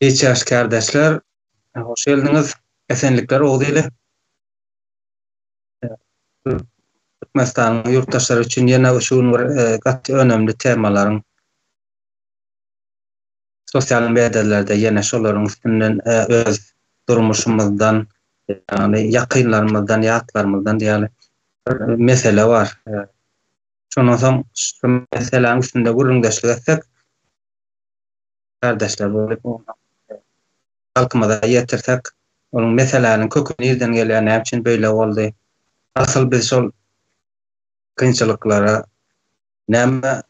Geçäş kardeşler, hoş geldiniz. Esenlikler oldu. Türkmenistan'ın yurttaşları için yine şu önemli temaların sosyal medyada yine şoların üstünden öz durmuşumuzdan yani yakınlarımızdan, yatlarımızdan diye mesele var. Şunun son şu meselenin üstünde gururundaşlık etsek kardeşler böyle halkımıza yetirsek onun meselenin kökünü nereden gelen ne için böyle oldu? Asıl biz şol kıyınçılıklara näme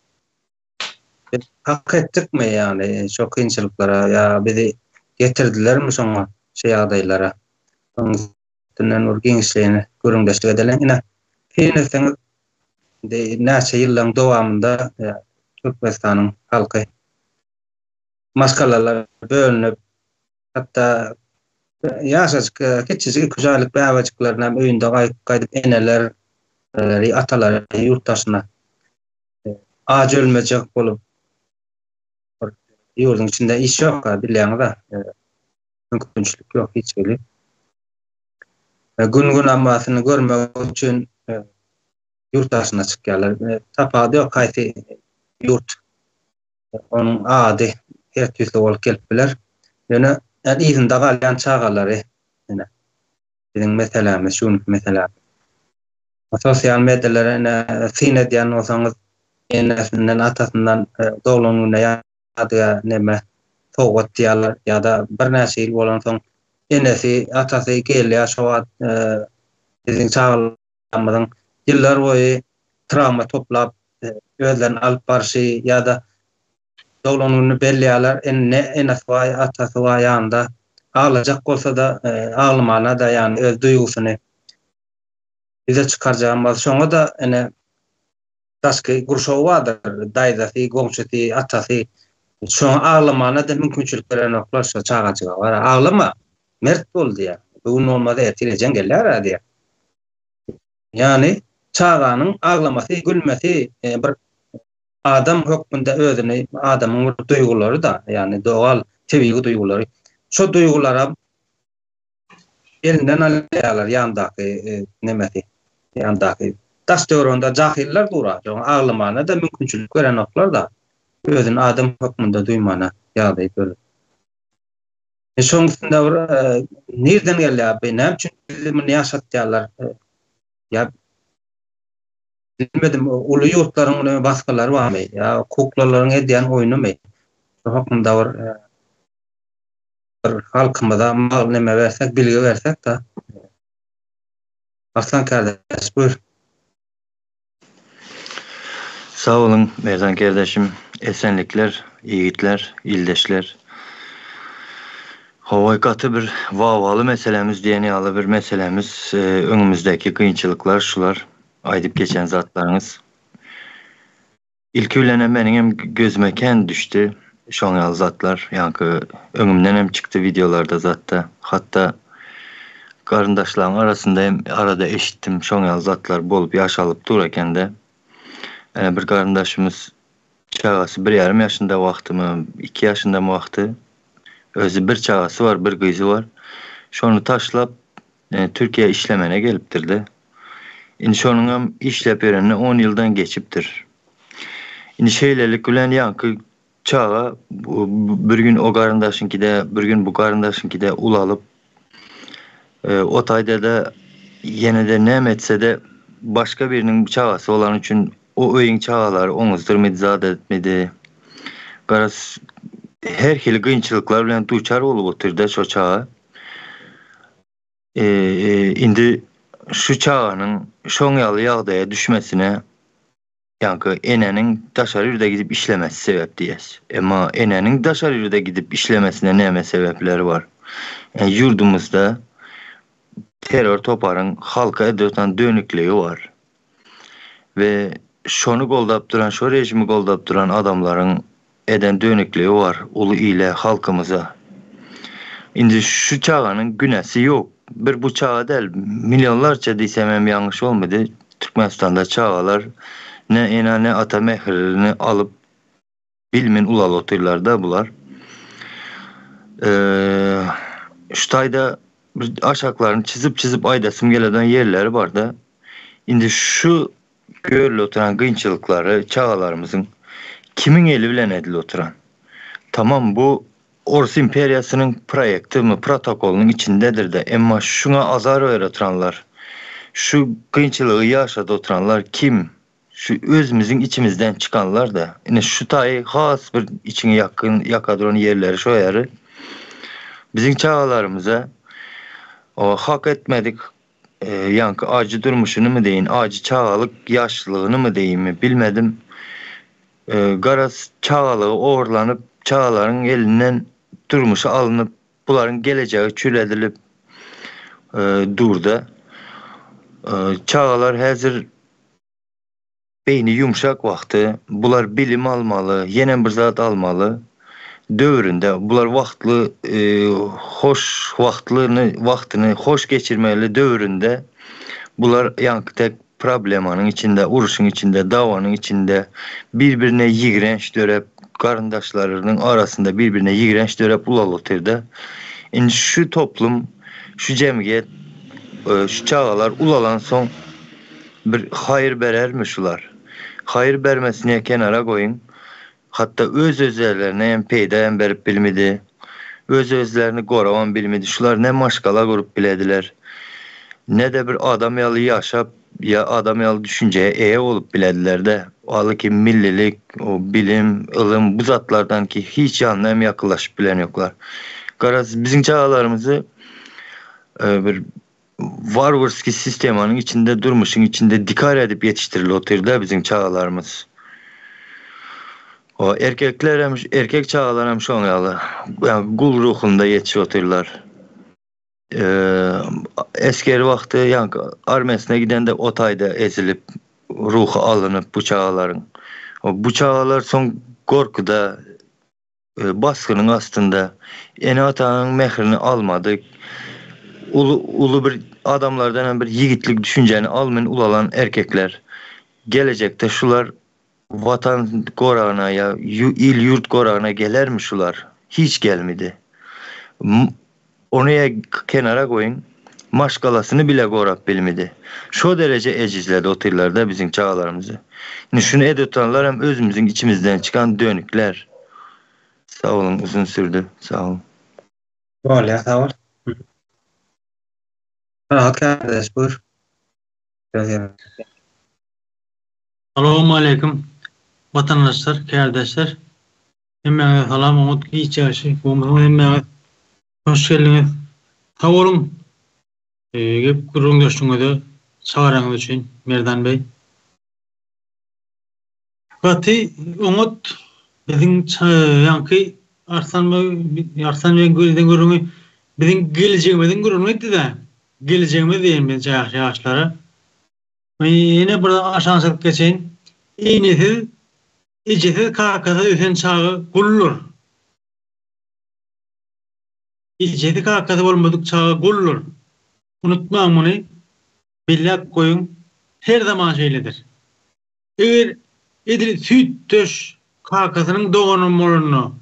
hak ettik mi yani şu kıyınçılıklara ya bizi getirdiler mi sonra şey adaylara onun urgin işlerini göründüştü edilen yine hinisin de näçe yılların dowamında Türkmenistan'ın halkı maskalalar bölünüp hatta yaşadık keçici güzellik bäwajyklarına öýünde gaýdyp eneler atalar yurttaşına ağaç ölmeyecek bolup yurdun içinde iş yok bilen da mümkünçülük yok hiç öyle. Gün amasını görmek için yurttaşına çıkıyorlar. Tapadı yok kayti yurt onun adı her türlü ol kelpler. Yani izin dağalayan çağaları yani bizim mesela şunun mesela sosyal medyalara sine diyen olsanız enesinden atasından doğulununa ya da neme toğut diyorlar ya da bir nesil olan son enesi atası geliyor şu an bizim çağlarımızın yıllar boyu travma toplap özlerini alıp barışı ya da doğulununu belliyorlar enesi vay atası vay yanında ağlayacak olsa da ağlamana da yani öz duygusunu bize çıkaracağımız sonra da taskı gurşow vardır daýdasy goňşusy atasy şu ağlamana da mümkinçilikler noklar şu çağaçyga var ağlama mert bol diýär bu normalde etilecek geller diýär yani çağanyň ağlamasy gülmesi bir adam hökmünde özüni adamyň duýgulary da yani doğal tebii duýgulary şu duýgulara elinden alýarlar ýandaky nemeti ýandaky daşdöwründe jahiller durar. Ağlamana da mümkinçilik gören oklar da özün adam hukmunda duymana ýagdaý görür. Şoň üstünde nerden gelýär be näme üçin bizi ýaşatýarlar? Ya bilmedim uly ýurtlaryň baskalary barmy? Ya kuklalaryň edýän oýnamy? Şu hukmunda bir halkymyza magluma bersek, bilgi bersek da. Aslan kardeş buyur. Sağ olun Mezan kardeşim. Esenlikler, yiğitler, ildeşler. Havayqatı bir vavalı meselemiz diyeni alı bir meselemiz. Önümüzdeki kıyınçılıklar şular. Aydıp geçen zatlarınız. İlk ülene benim hem gözüme ken düştü. Şoňal zatlar. Yani önümden hem çıktı videolarda zatta. Hatta karındaşlarım arasında hem arada eşittim. Şoňal zatlar bolup yaşalıp durarken de bir karındaşımız çağası 1,5 yaşında vaxtımı, 2 yaşında mı vaxtı. Özü bir çağası var, bir kızı var. Şonu taşlap Türkiye işlemene geliptirdi. İndi şonun hem işlep örenine 10 yıldan geçiptir. İndi şeylelik bilen yankı çağa bir gün o karındaşınki de, bir gün bu karındaşınki de ulalıp o tayda da yine de nem etse de başka birinin çağası olan için o öýüň çağalar oňuzdurmady, zat etmedi. Garas her hili gynçylyklar bilen duçar bolup oturdy şo çağa. Indi şu çağanyň şoňaly ýagdaýa düşmesine ýa-ni eneniň daşar ýerde gidip işlemesi sebep diýes. Emma eneniň daşar ýerde gidip işlemesine näme sebepleri var? Yurdumuzda terör toparın halka edöten dönüklüğü var. Ve şonu goldap duran, şu rejimi goldap duran adamların eden dönüklüğü var ulu ile halkımıza. Indi şu çağanın günesi yok. Bir bu çağa değil, milyonlarca diýsem hem yanlış olmadı. Türkmenistan'da çağalar ne ena ne ata mehririni alıp bilmin ulal oturlarda bular. Şu tayda bir aşaklarını çizip aydasım geleden yerleri var da. Indi şu görülü oturan kıyınçılıkları çağalarımızın kimin eli bilen edili oturan? Tamam, bu Orus İmperyası'nın proyekti mi, protokolünün içindedir de, ama şuna azar ver oturanlar, şu kıyınçılığı yaşadı oturanlar kim? Şu özümüzün içimizden çıkanlar da. Yani şu tayı has bir içine yakın yakadron yerleri şu yarı bizim çağalarımıza o hak etmedik, yankı acı durmuşunu mu deyin, acı çağalık yaşlılığını mı deyin mi bilmedim. Garaz çağalığı uğurlanıp çağaların elinden durmuşu alınıp bunların geleceği çüledilip durda. Çağalar hazır beyni yumuşak vakti, bunlar bilim almalı, yenen bir zat almalı. Dövründe bunlar hoş vaktini hoş geçirmeli dövründe bunlar yankı tek problemanın içinde, uruşun içinde, davanın içinde birbirine yigrenç dörep karındaşlarının arasında birbirine yigrenç dörep ulalotırdı. Yani şu toplum, şu cemiyet, şu çağalar ulalan son bir hayır berer mi şular? Hayır bermesine kenara koyun. Hatta öz özlerine hem peyda hem berip bilmidi. Öz özlerini koravan bilmidi. Şular ne maşkala kurup bilediler. Ne de bir adam yalı yaşap ya adam yalı düşünceye olup bilediler de. Alı ki millilik, o bilim, ılım bu zatlardan ki hiç yanına hem yakınlaşıp bilen yoklar. Garaz bizim çağalarımızı bir Varvarski sistemanın içinde durmuşun içinde dikkat edip yetiştirili oturdu bizim çağalarımız. O erkekler hem erkek çağalar hem şu an yani gul ruhunda yetişiyorlar. Eski vakti yani armesine giden de otayda ezilip ruhu alınıp bu çağaların. Bu çağalar son korkuda baskının aslında en atanın mehrini almadık. Ulu bir adamlardan bir yiğitlik düşünceni almayın ulalan erkekler. Gelecekte şular vatan korağına ya il yurt korağına gelir mi şular? Hiç gelmedi. Onu kenara koyun. Maşgalasını bile korap bilmedi. Şu derece ecizledi o tırlarda bizim çağlarımızı. Yani şunu edetanlar hem özümüzün içimizden çıkan dönükler. Sağ olun, uzun sürdü. Sağ olun. Sağ ol. Kardeş buyur. Selamun aleyküm vatandaşlar, kardeşler. Hemen salam, umut ki içerisi. Hemen hoş geldiniz. Sağ olun. Gep kurun göçtüğünüzde çağıranız için Merdan Bey. Gati umut bizim yankı Arslan Bey gölden görünü bizim geleceğimizin görünmekti de geleceğimiz diyeyim ben yaşlara. Yine burada aşağısı geçeyim. İğnesiz, içesiz kakası üsen çağı gullur. İçesiz kakası olmadık çağı gullur. Unutmam bunu. Billak koyun. Her zaman şeyledir. Eğer edil süt döş kakasının doğanın molunu,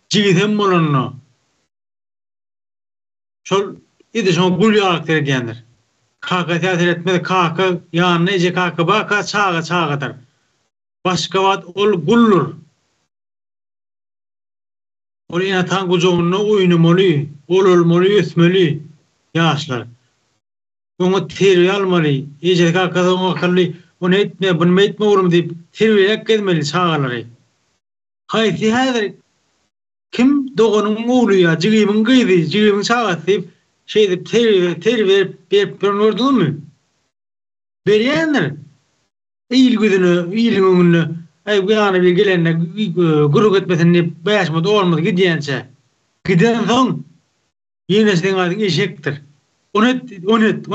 cigiten molunu, şol edil şol gul yağak derkendir. Kaka teatir etmedi. Kaka yanına ece kaka baka çağıdır. Başka vat ol gullur. Ol inatan kucuğunna oynamalı, olmalı, ösmeli yaşlar. Onu terbiye almalı, iyice kakadan akıllı, onu etme, bunu etme oğlum deyip terbiye etmeli çağaları. Haydi hadır, kim doğanın oğlu ya, cigim'in kıydı, cigim'in çağası deyip şey deyip terbiye verip gördün mü? Veriyenler, iyiliğin önüne, bu yana bir gelenle guruk etmesini beyaşmadı, olmadı gidiyense. Giden son, yenesinin adın eşektir. O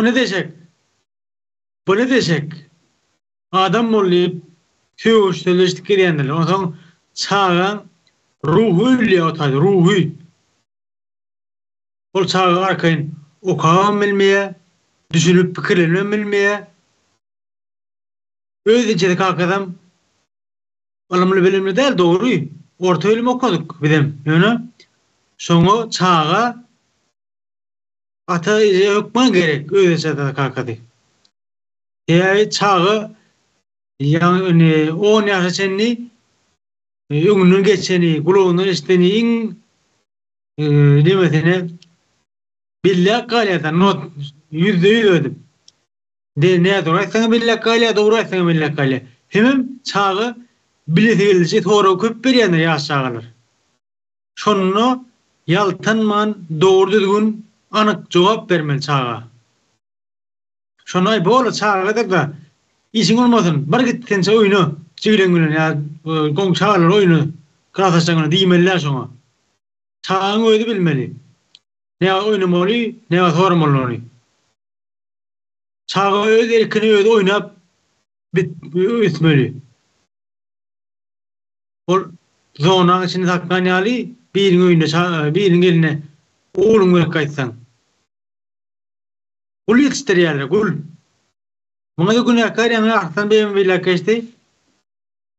ne desek? Bu ne desek? Adam olayıp söğüşteleştik gidiyenler. O zaman çağın ruhuyla otaydı, ruhu. O çağı arkayın okağın bilmeye, düşünüp fikirlerini bilmeye, öylece kalkadan alımlı bilimli değil, doğru. Orta ölüm okuduk bizim. Yani şoňa çağa ata hükmän gerek öýse de kakady. Ýa çağı ýani 10 ýaşa çenni öňünden geçeni, gulagyndan eşdeni iň demesine billa galýada not %100 ödüm. De näde duraýsaň billa galýa, duraýsaň billa galýa. Hemem çağı bilesi toğra köp berýänler ýaşagylar. Şonu ýaltanman dogry düzgün anyk jogap bermeli çağa. Şonu bol çağa da işin olmasın. Bir gittense oyunu, çiğlen gülen ya gong çağlar oyunu kırataşlarına diýmeliler şoňa. Çağın öýdi bilmeli. Ne oynamaly, ne sormaly. Çağa öýdi erkini öýdi oynap bitmeli. Ol zonaň içinde takman ýaly biriň öýünde biriň eline oğlum gaýtsaň. Gul ýetişdirýärler, gul. Muňa da günäkär ýa-ni artan beýim bile geçdi.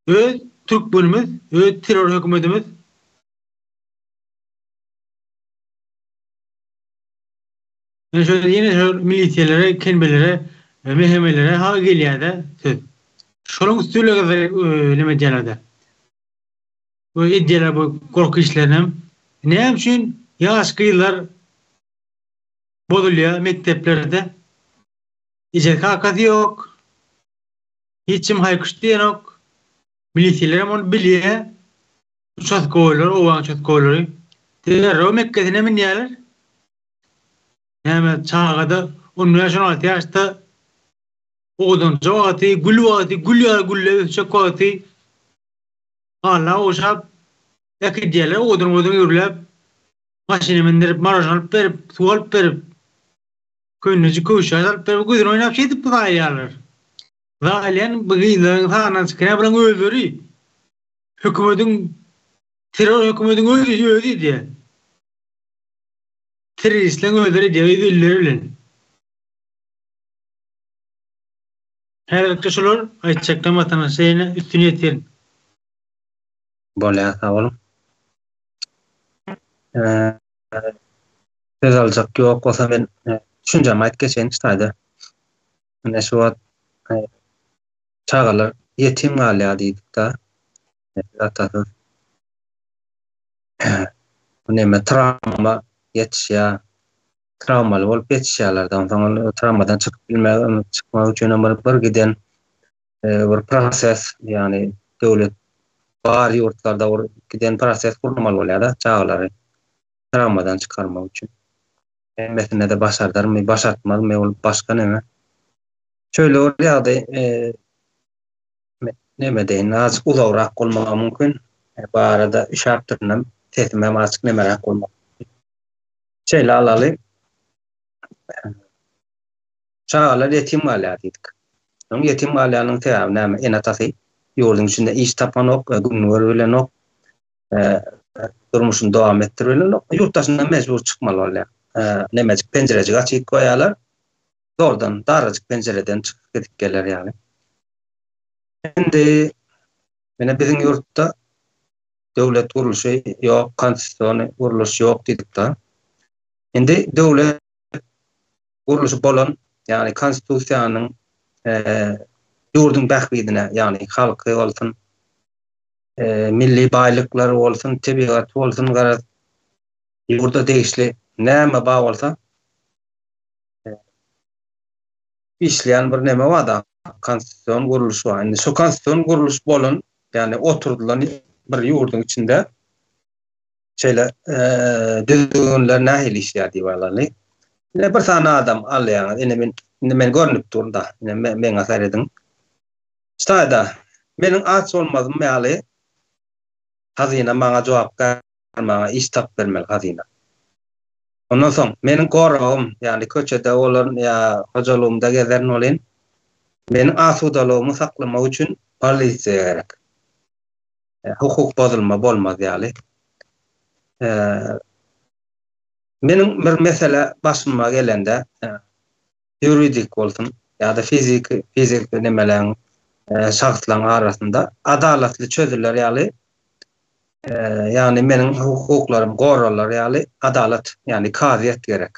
Öz Türk bölümimiz, öz terör hökümetimiz şöyle yine milisiýelere, kelbelere, mehemelere ha gelýärde. Şonuň üstüne nime diýerler. Bu edýärler bu gorky işlerini. Näme üçin ýaş gyýlar bolýar mekteplerde? İcet kakady ýok. Hiçim haýkyş diýen ýok. Milisiýeler onu bilýär. Uçak goýlar, owan uçak goýlary. Diýerler, o Mekke'de min ýalar. Näme çağda 16 ýaşda odan jogaty, gulýar uçak goýaty. Allah oşap ekidýärler, odan ýürläp maşyna mindirip, maraş alyp berip, suw alyp berip könnüji köşe alyp berip güýdür oýnap şeýdip duýarlar. Zalyan bu gyýlaryň sanaň çykýan bilen öldüri. Hökümetiň terör hökümetiň öýdi diýe. Teröristler öldüri diýe öýdüler. Her kişiler aýtjakdan watana şeýle üstüne ýetir. Bolýar, sag bolun. Söz aljak ýok bolsa men düşünjemi aýtyp geçen istaýdy. Mene şu wagt çağalar yetim galýa diýdik da. Zaten neme travma yetişýär. Travmaly bolup yetişýärlerden soň travmadan çykmak üçin bir giden bir proses, ýani döwlet bar ýurtlarda giden proses gurulmaly bolýar da çağalary travmadan çykarmak üçin. Mesele de başardarmy, başartmadymy, ol başga neme. Şöyle ýa-da neme deýin, az uzagrak bolmagy mümkin. Bu arada işaretlenip tesmem açyk nemerak bolmak. Şeýle alaly. Çağalar yetim galýa diýdik. Yetim galýanyň täbi näme? Enatasy ýurdun içinde iş tapan ok, günler bilen ok, durmuşyny dowam etdirbilen ok, ýurtdaşyndan mejbur çykmaly bolýar. Nemejik pencerejik açyp goýarlar. Zordan darajyk pencereden çykyp gidipgeler ýaly. Endi mene biziň ýurtda döwlet gurulşy ýok, konstitusiýony guruluş ýok diýdik da. Endi döwlet gurulşy bolan, ýani konstitusiýanyň ýurdun bähbidine, ýani halky bolsun, milli baýlyklar bolsun, tebigat bolsun, garaz ýurda değişli näme bar bolsa işleyen bir neme var da konstitusiyon guruluşu var. Yani şu konstitusiyon guruluş bolun, yani oturdulan bir yurdun içinde şeyle düzgünler nahil işler diyorlar. Yine bir tane adam alayan, yine men görünüp durda, yine men asar edin. İşte da benim aç olmazım meali hazine bana cevap vermeye, iş tap vermeli hazine. Ondan soň meniň goragym, ýani köçede olan ya hojalygymda gezerin olen, meniň asudalygymy saklamak üçin polisiýa gerek. Hukuk bozulma bolmaz ýaly. Meniň bir mesele başyma gelende, juridik bolsun ýa-da fizik nemeleň şahslaryň arasynda adalatly çözüller ýaly yani menin hukuklarym gorralar ýaly adalet, yani kaziyet gerek.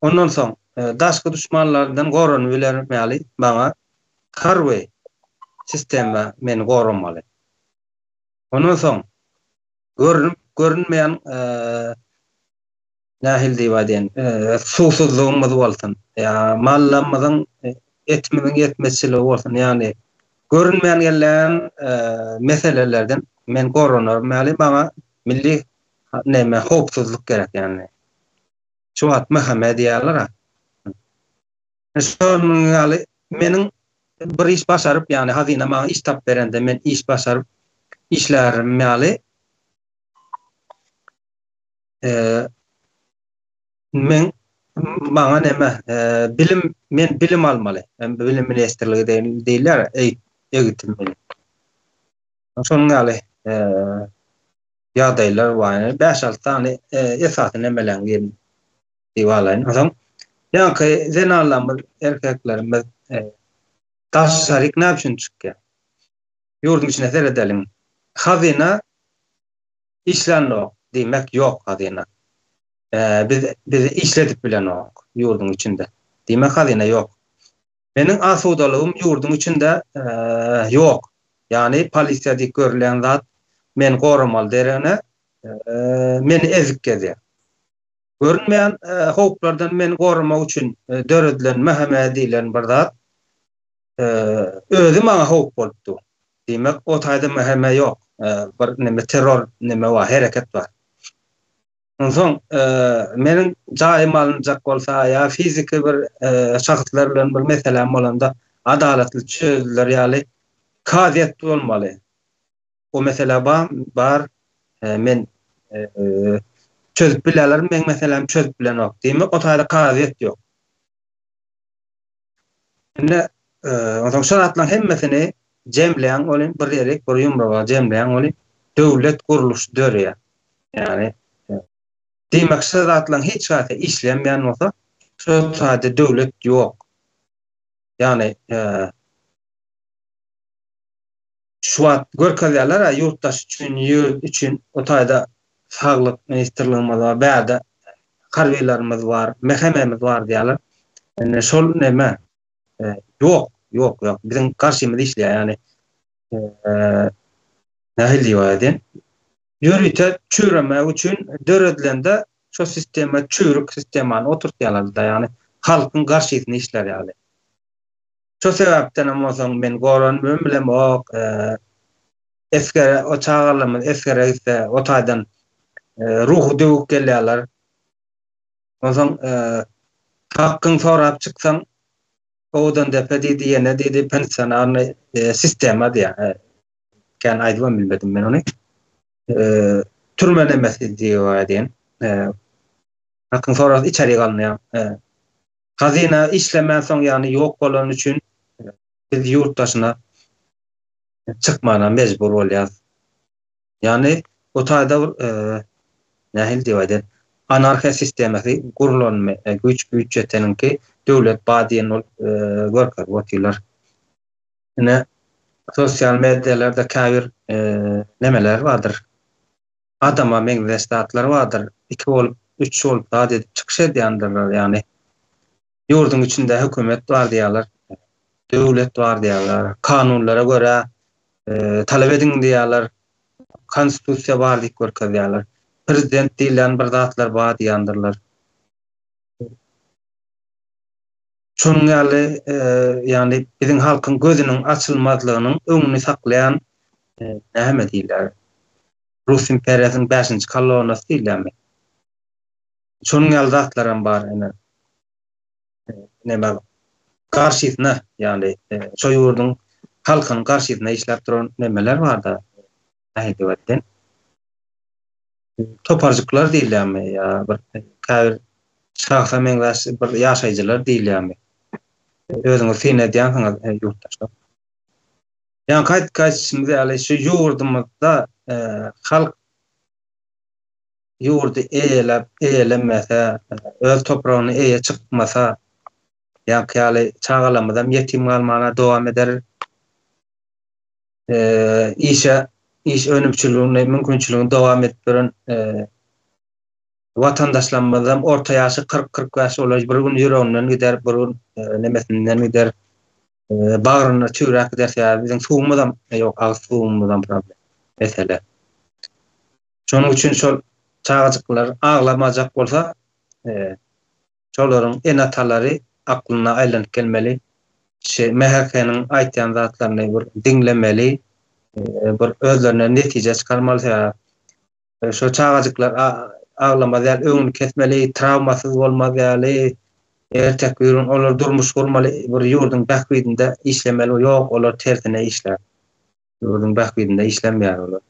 Ondan soň daşky düşmanlardan gorranyp bilermeli baňa harwe sistema meni gorramaly. Ondan soň görünmeýän nähil diýýärdiň susuzlygymyz bolsun. Ya mallamyzyň etmediň yetmezçiligi bolsun. Yani görünmeýän ýerleriň meselelerden men gorranmaly baňa milli näme howpsuzlyk gerek yani. Şuat Muhammed ýalara. Şonu ýaly meniň bir iş başaryp yani hazina maňa iş tap berende men iş başaryp işlerim ýaly men baňa näme men bilim almaly. Men bilim ministrligi diýiller, eýitilmeli. Şonuň ýaly ýagdaýlar bar. 5-6 tane esasy nämeler diýýärler. Oňa ýa-ki zenallarymyz, erkeklerimiz taşsaryk näme üçin çykýar? Ýurdun içine seredelim. Hazina işlenok diýmek ýok hazina. Biz işledip bilen ok ýurdun içinde. Diýmek hazina ýok. Meniň asudalygym ýurdun içinde ýok. Yani polisiýada görülen zat men goramaly derene meni ezik gezýär. Görünmeýän howplardan men goramak üçin döredilen Muhammedilen bir zat özü maňa howp bolupdy. Diýmek o taýda Muhammed ýok. Bir näme terror näme we hereket bar. Onsoň meniň jaýym alınjak bolsa ýa fiziki bir şahslar bilen bir meselem bolanda adaletli çözüler ýaly kaziyet bolmaly. O mesele bar men çözüp bilerim, men meselem çözüp bilen ok. Diýmek o taýda kaziyet ýok. Inde onsoň şaratlaryň hemmesini jemleýän bolyn bir ýerek bir ýumraga jemleýän bolyn döwlet guruluşy dörýär. Yani diýmek şaratlaryň hiç wagtda işlemeýän bolsa, şu taýda döwlet ýok. Yani şu wagt görkezýärler ýurtdaş üçin, ýurt üçin o taýda saglyk ministrligimiz bar, bäde harbiýlarymyz bar, mehememiz bar diýerler. Yani şol näme? Ýok. Biziň karşymyzda işleýär yani. Nähil diýýärdiň? Ýürüte çüremek üçin döredilende şu sistema çürük sistemany oturtýarlar yani halkyň garşysyna işler ýaly. Şu sebäpden bolsaň men goran bilen ok esker o çağalymyz eskere ise o taýdan ruhu döwük gelýärler. Bolsaň hakyň sorap çyksaň odan depe dedi ýene dedi pensionary sistema diýär. Kan aýdym bilmedim men ony. Türme nemesi diýýärdiň. Hakyň sorap içeri galnýar. Hazina işlemän soň ýani ýok bolan üçin biz ýurtdaşyna çykmana mejbur bolýar. Yani o taýda nähil diýýärdiň anarxiya sistemasi gurulanma güç büdjeteninki döwlet badiýen görkezip otyrlar. Ine sosial medialarda käbir nemeler bardyr. Adama meňzestatlar bardyr. 2 bolup 3 bolup da edip çykyş edýändirler yani. Ýurdun içinde hökümet bar diýerler. Döwlet bar diýerler. Kanunlara göre talep edin diýerler. Konstitusiýa bar diýip görkezýärler. Prezident diýilen bir zatlar bar diýendirler. Şonuň ýaly yani biziň halkyň gözüniň açylmazlygynyň öňüni saklayan näme diýler? Rus imperiýasynyň 5-nji koloniyasy diýilýärmi? Şonuň ýaly zatlaram bar ene. Näme karşysyna yani şo ýurdun halkyň karşysyna işläp duran nemeler bar-da. Nähili toparjyklar diýilýärmi ýa bir käbir şahsa meňzeş bir ýaşaýjylar diýilýärmi? Özüňiz sine diýänsiňiz ýurtdaşlar. Ýani kaçymyz ýaly şu ýurdumyzda halk ýurdu eýlemese, öz topragyny eýe çykmasa, ýa-ki ýaly çağalamyzam ýetim galmana dowam eder. iş önümçülüğüne mümkünçülüğünü devam ettiren vatandaşlarımızdan orta ýaşy 40-40 ýaş bolan bir gün ýüreginden gider, bir gün nemesinden gider, bagyryna çüýräk gider. Biziň suwumyzam ýok, agyz suwumyzam problem. Mesele. Şonuň üçin şol çagajyklar aglamajak bolsa, şolaryň en atalary aklyna aýlanyp gelmeli. Meherkeniň aýtýan zatlaryny bir dinlemeli, bir özlerine netije çykarmaly. Şo çagajyklar ağlamaz, öňünü kesmeli, travmasyz bolmaz ýaly, ertek ýürün olar durmuş bolmaly, bir ýurdun bähbidinde işlemeli, ýok olar tersine işler. Ýurdun bähbidinde işlenmeýär olar.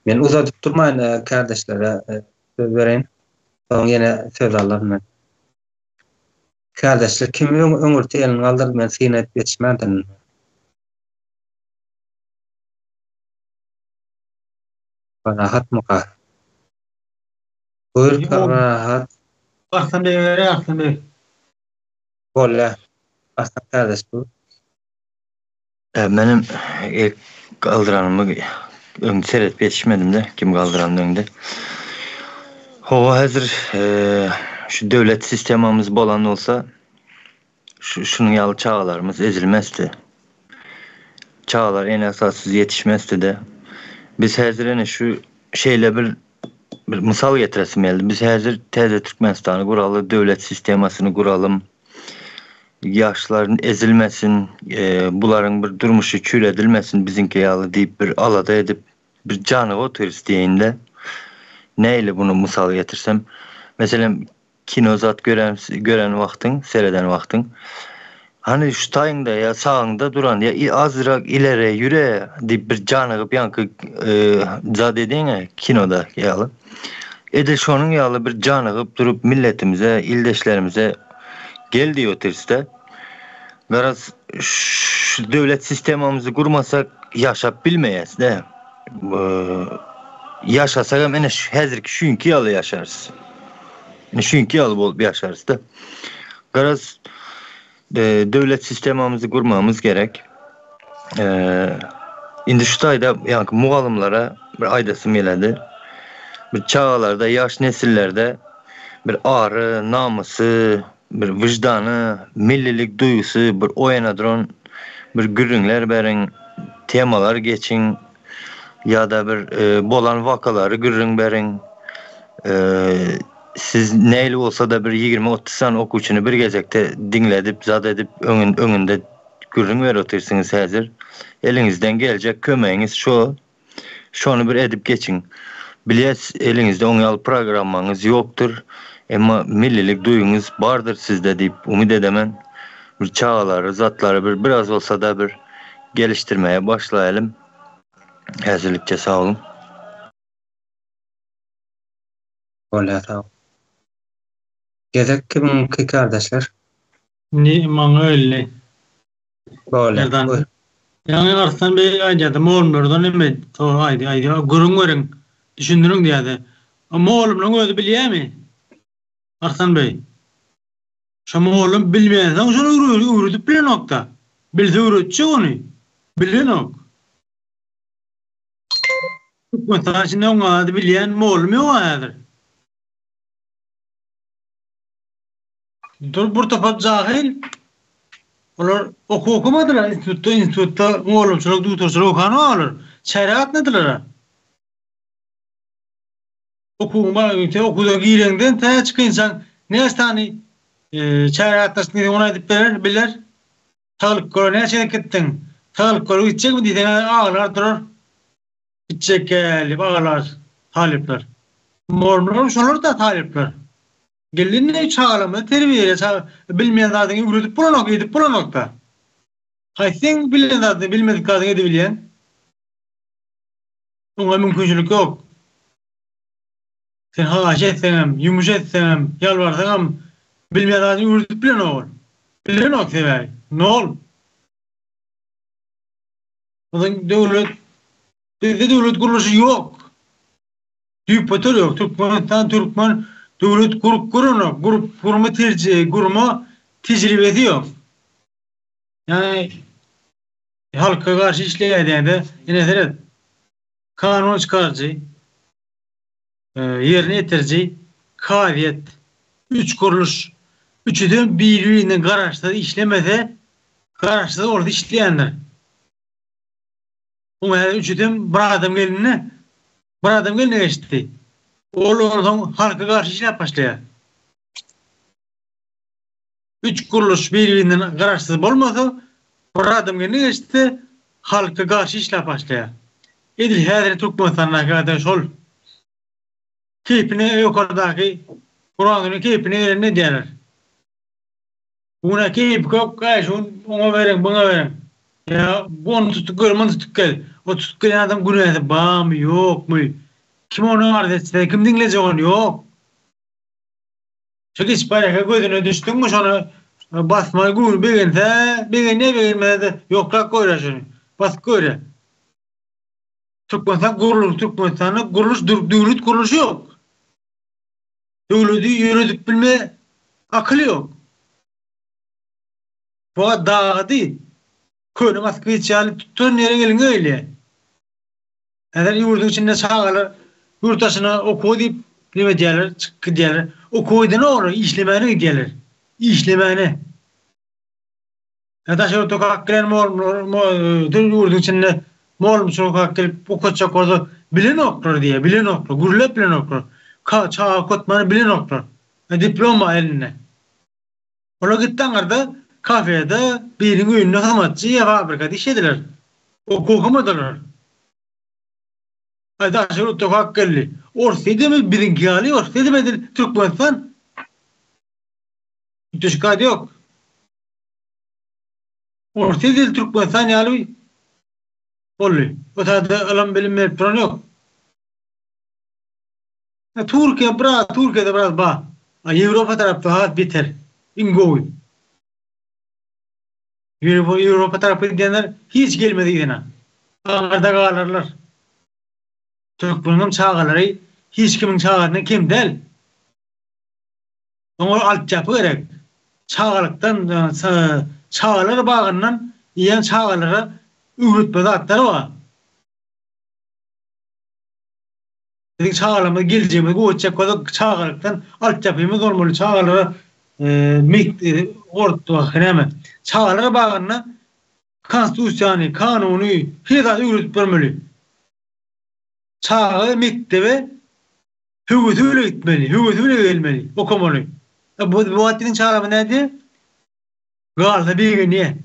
Men uzatyp durmaýyn kardeşlere söz bereň. Soň ýene söz alaryn. Kardeşler kim öňürti elini galdyr, men seni etip geçmändim. Bana hat muka. Buyur rahat. Ahsan bey. Bolla. Ahsan kardeş bu. Benim ilk kaldıranımı seyretip yetişmedim de kim kaldıranın önünde. Hova hazır şu devlet sistemimiz bolan olsa şunun yalı çağlarımız ezilmezdi. Çağlar en asassız yetişmezdi de. Biz hazır şu şeyle bir misal getiresim geldi. Biz hazır teze Türkmenistan'ı kuralım, devlet sistemasını kuralım. Yaşların ezilmesin, buların bir durmuşu çürüdülmesin bizinki yalı deyip bir alada edip bir canı oturist deyinde neyle bunu misal getirsem mesela kinozat gören vaktin, seyreden vaktin hani şu tayında ya sağında duran ya azırak ileri yüre deyip bir canı yankı zat edin ya kinoda yalı edil şonun yalı bir canı durup milletimize, ildeşlerimize geldi oturiste. Biraz şu devlet sistemimizi kurmasak yaşap bilmeyiz de. Yaşasak hem hazırki şunki yalı yaşarız. Şunki yalı bol yaşarız da. Biraz devlet sistemimizi kurmamız gerek. Indi şu tayda yani muğalımlara bir aydasım geledi. Bir çağlarda, yaş nesillerde bir ağrı, namusu, bir vicdanı, millilik duygusu, bir oyanadron, bir gürünler berin, temalar geçin ya da bir bolan vakaları gürün berin. Siz neyle olsa da bir 20-30 sene okuçunu bir gezekte dinledip, zat edip önünde gürün ver otursunuz hazır. Elinizden gelecek kömeğiniz şunu bir edip geçin. Bilyes elinizde onyalı programmanız yoktur. Ama millilik duyunuz vardır sizde deyip umut edemen bir çağları, zatları biraz olsa da bir geliştirmeye başlayalım. Hazırlıkça sağ olun. Bolla sağ ol. Gerek kiminki kardeşler? Ni maňa öyle. Bolla. Buyur. Yani Arslan Bey aýdym olmurdan emme to aýdy gurun görün düşündürün diýdi. Ama oğlumla özü bilýärmi? Arslan Bey. Şama oğlum bilmeýän şonu öwrüdip bilen nokta. Bilse öwrütçi onu. Bilen ok. Bu taşyny oňa bilýän oğlum ýok. Dur burta jahil. Olar okumadylar institutda oğlumçylyk doktorçylyk okanylar. Şeriat nediler? Okuda giýrenden ta çykynsaň nästany şeriatdaşyny ona edip biler. Talyk görene çelik gittin. Talyk görüp içecek mi diýen ağlar durur. İçecek gelip ağlar talyplar. Mormlar şolar da talyplar. Gelin ne çağlama terbiýe bilmeýän zadyny öwrüdip bulanok edip bulanokda. Haýsyň bilen zadyny bilmedik zadyny edip bilýän. Oňa mümkinçilik ýok. Sen haýat etsem, ýumuşa etsem, ýalbarsaňam bilmeýän zadyny öwrüdip bilenok. Bilenok sebäbi. Nol. Oňa devlet guruluşy ýok. Düýpetler ýok. Türkmen devlet kurma tecrübesi yok. Yani halka karşı işleýände ine kanun çıkarıcı, yerine getirici, kaviyet, 3 kuruluş, üçüden birbirine garaşda işlemese, garaşda orada işleyenler. Bu üçüden bir adam geline geçti. Oradan halka karşı işlep başlaya. 3 kuruluş birbirinden garaşsız olmasa, bir adam geline geçti, halka karşı işlep başlaya. Edil hedre Türkmenistan'a kadar sol. Keyfine yukarıdaki Kur'an'ın keyfine ne derler? Buna keyif yok, kaçın ona verin, buna verin. Ya bunu tutuk görmen tutuk gel. O tutuk gelen adam günahı var mı yok mu? Kim onu ardetse, kim dinleyecek onu yok. Çünkü hiç paraya gözüne düştün mü sonra basmayı gül beğense, ne beğenmedi yokrak koyar şunu. Bas koyar. Türkmenistan kuruluş, devlet kuruluşu yok. Devleti yürüdük bilme akıl yok. Bu dağı değil. Köyüne maskıyı çağırıp tuttuğun yere gelin öyle. Eğer yurdun içinde çağırır, yurttaşına oku deyip ne diyorlar, çıkı diyorlar. Oku ne olur? İşlemene gidiyorlar. İşlemene. Eğer şöyle tokak gelen yurdun içinde Molum sokak gelip bu koçak orada bilen oklar diye, bilen oklar, gurulep bilen oklar. Çağa kotmanı bilen oklar. Diploma eline. Ola gittin arada kafede birinin ünlü hizmetçi ya fabrikada iş ediler. Okumadılar. Ayda şöyle tokak geldi. Orsaydı mı birinci hali, orsaydı mı Türkmenistan? Hiç şikayet yok. Orsaydı Türkmenistan yani oluyor. O da alan bilim elektron yok. Türkiye'de biraz bağ. Avrupa tarafta hayat biter. İngoy. Avrupa tarafı gidenler hiç gelmedi gidene. Ağırda kalırlar. Türkmen'in çağaları hiç kimin çağarına kim del. Ona altyapı gerek. Çağalıktan çağaları bağından yiyen çağalara üretmede aktarı var. Dedik çağalama geleceğimiz bu uçak çağalıktan altyapımız olmalı. Çağalara orta hemen. Çağalara bağından konstitüsyonu, kanunu hizada üretmeli. Çağı mektebe hüvütüyle gitmeli, hüvütüyle gelmeli, okumalı. Bu hattinin çağlamı neydi? Galda bir gün niye?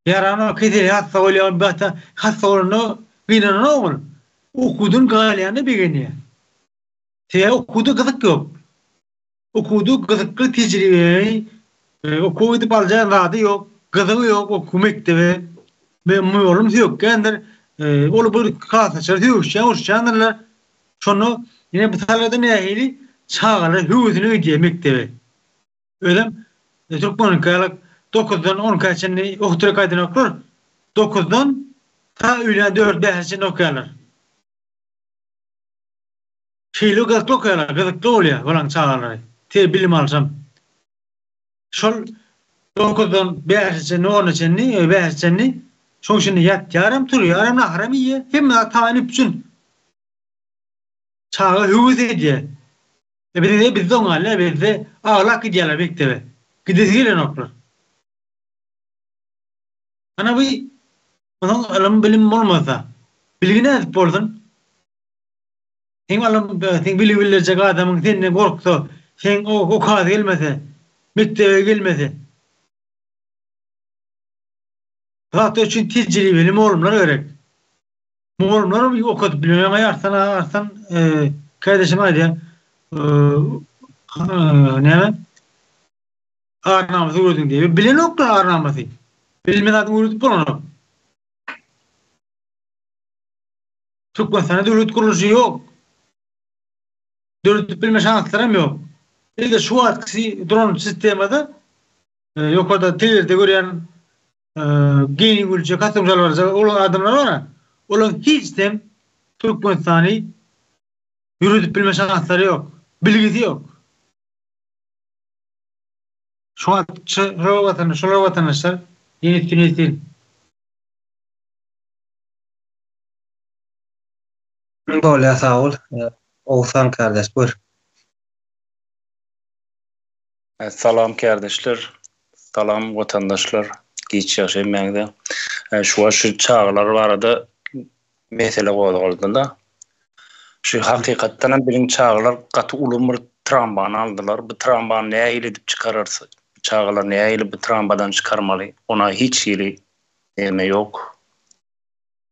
Yarana kedi hasta oluyor, hasta olunu binanan olur. Okudun galiyanı bir gün niye? Okudu kızık yok. Okudu kızıklı tecrübeyi, okudu balacağın rahatı yok, kızığı yok, oku mektebe. Memnun yok. Kendiler olu bir kasaçlar uçacağınlar. Şunu yine bu tarlada ne ehli çağalar hüvütünü ödeye mektebe. Öyle Türkmen'in kayalık 9'dan 10 kaçını okutura kaydını okur. 9'dan ta öğlen 4-5'ini okuyorlar. Şeyli gazıklı okuyorlar. Gazıklı oluyor falan çağaları. Bilim alsam. Şol 9'dan 5'ini 10'ini 5'ini çok şimdi yat yarım duruyor. Yarım haram iyi. Hem de tanip için. Çağı hüvüt ediyor. Biz de onlarla biz de ağlak gidiyorlar mektebe. Gidesiyle noklar. Ana onun alım bilim olmasa bilgine edip oldun. Sen alım bilecek adamın seninle korktu. Sen o kağıt gelmese mektebe gelmese. Zaten için tecrübeli moğolumlar gerek. Moğolumlar okutup biliyor ama arsan kardeşim hadi ya ne hemen ağırnaması uğradın diye. Bilen oklar ağırnaması. Bilmeden uğradıp bunu. Türkmenistan'da devlet kuruluşu yok. Devlet bilme şanslarım yok. Bir de şu atkisi drone sisteminde yukarıda telerde gören geni ülke katılımcılar olan adamlar var. Olan hiç de Türkmenistan'ı yürütüp bilme şansları yok. Bilgisi yok. Şu an şöyle vatandaşlar Yeni Böyle sağ ol. Oğuzhan kardeş buyur. Salam kardeşler, salam vatandaşlar. Geç yaşaymayan şu çağlar vardı mesele qoğdulduğunda. Şu hakikaten birin çağlar katı ulumur tramban aldılar. Bu tramban neye edip çıkarırsa çağlar neye ile bu trambadan çıkarmalı. Ona hiç yeri yok.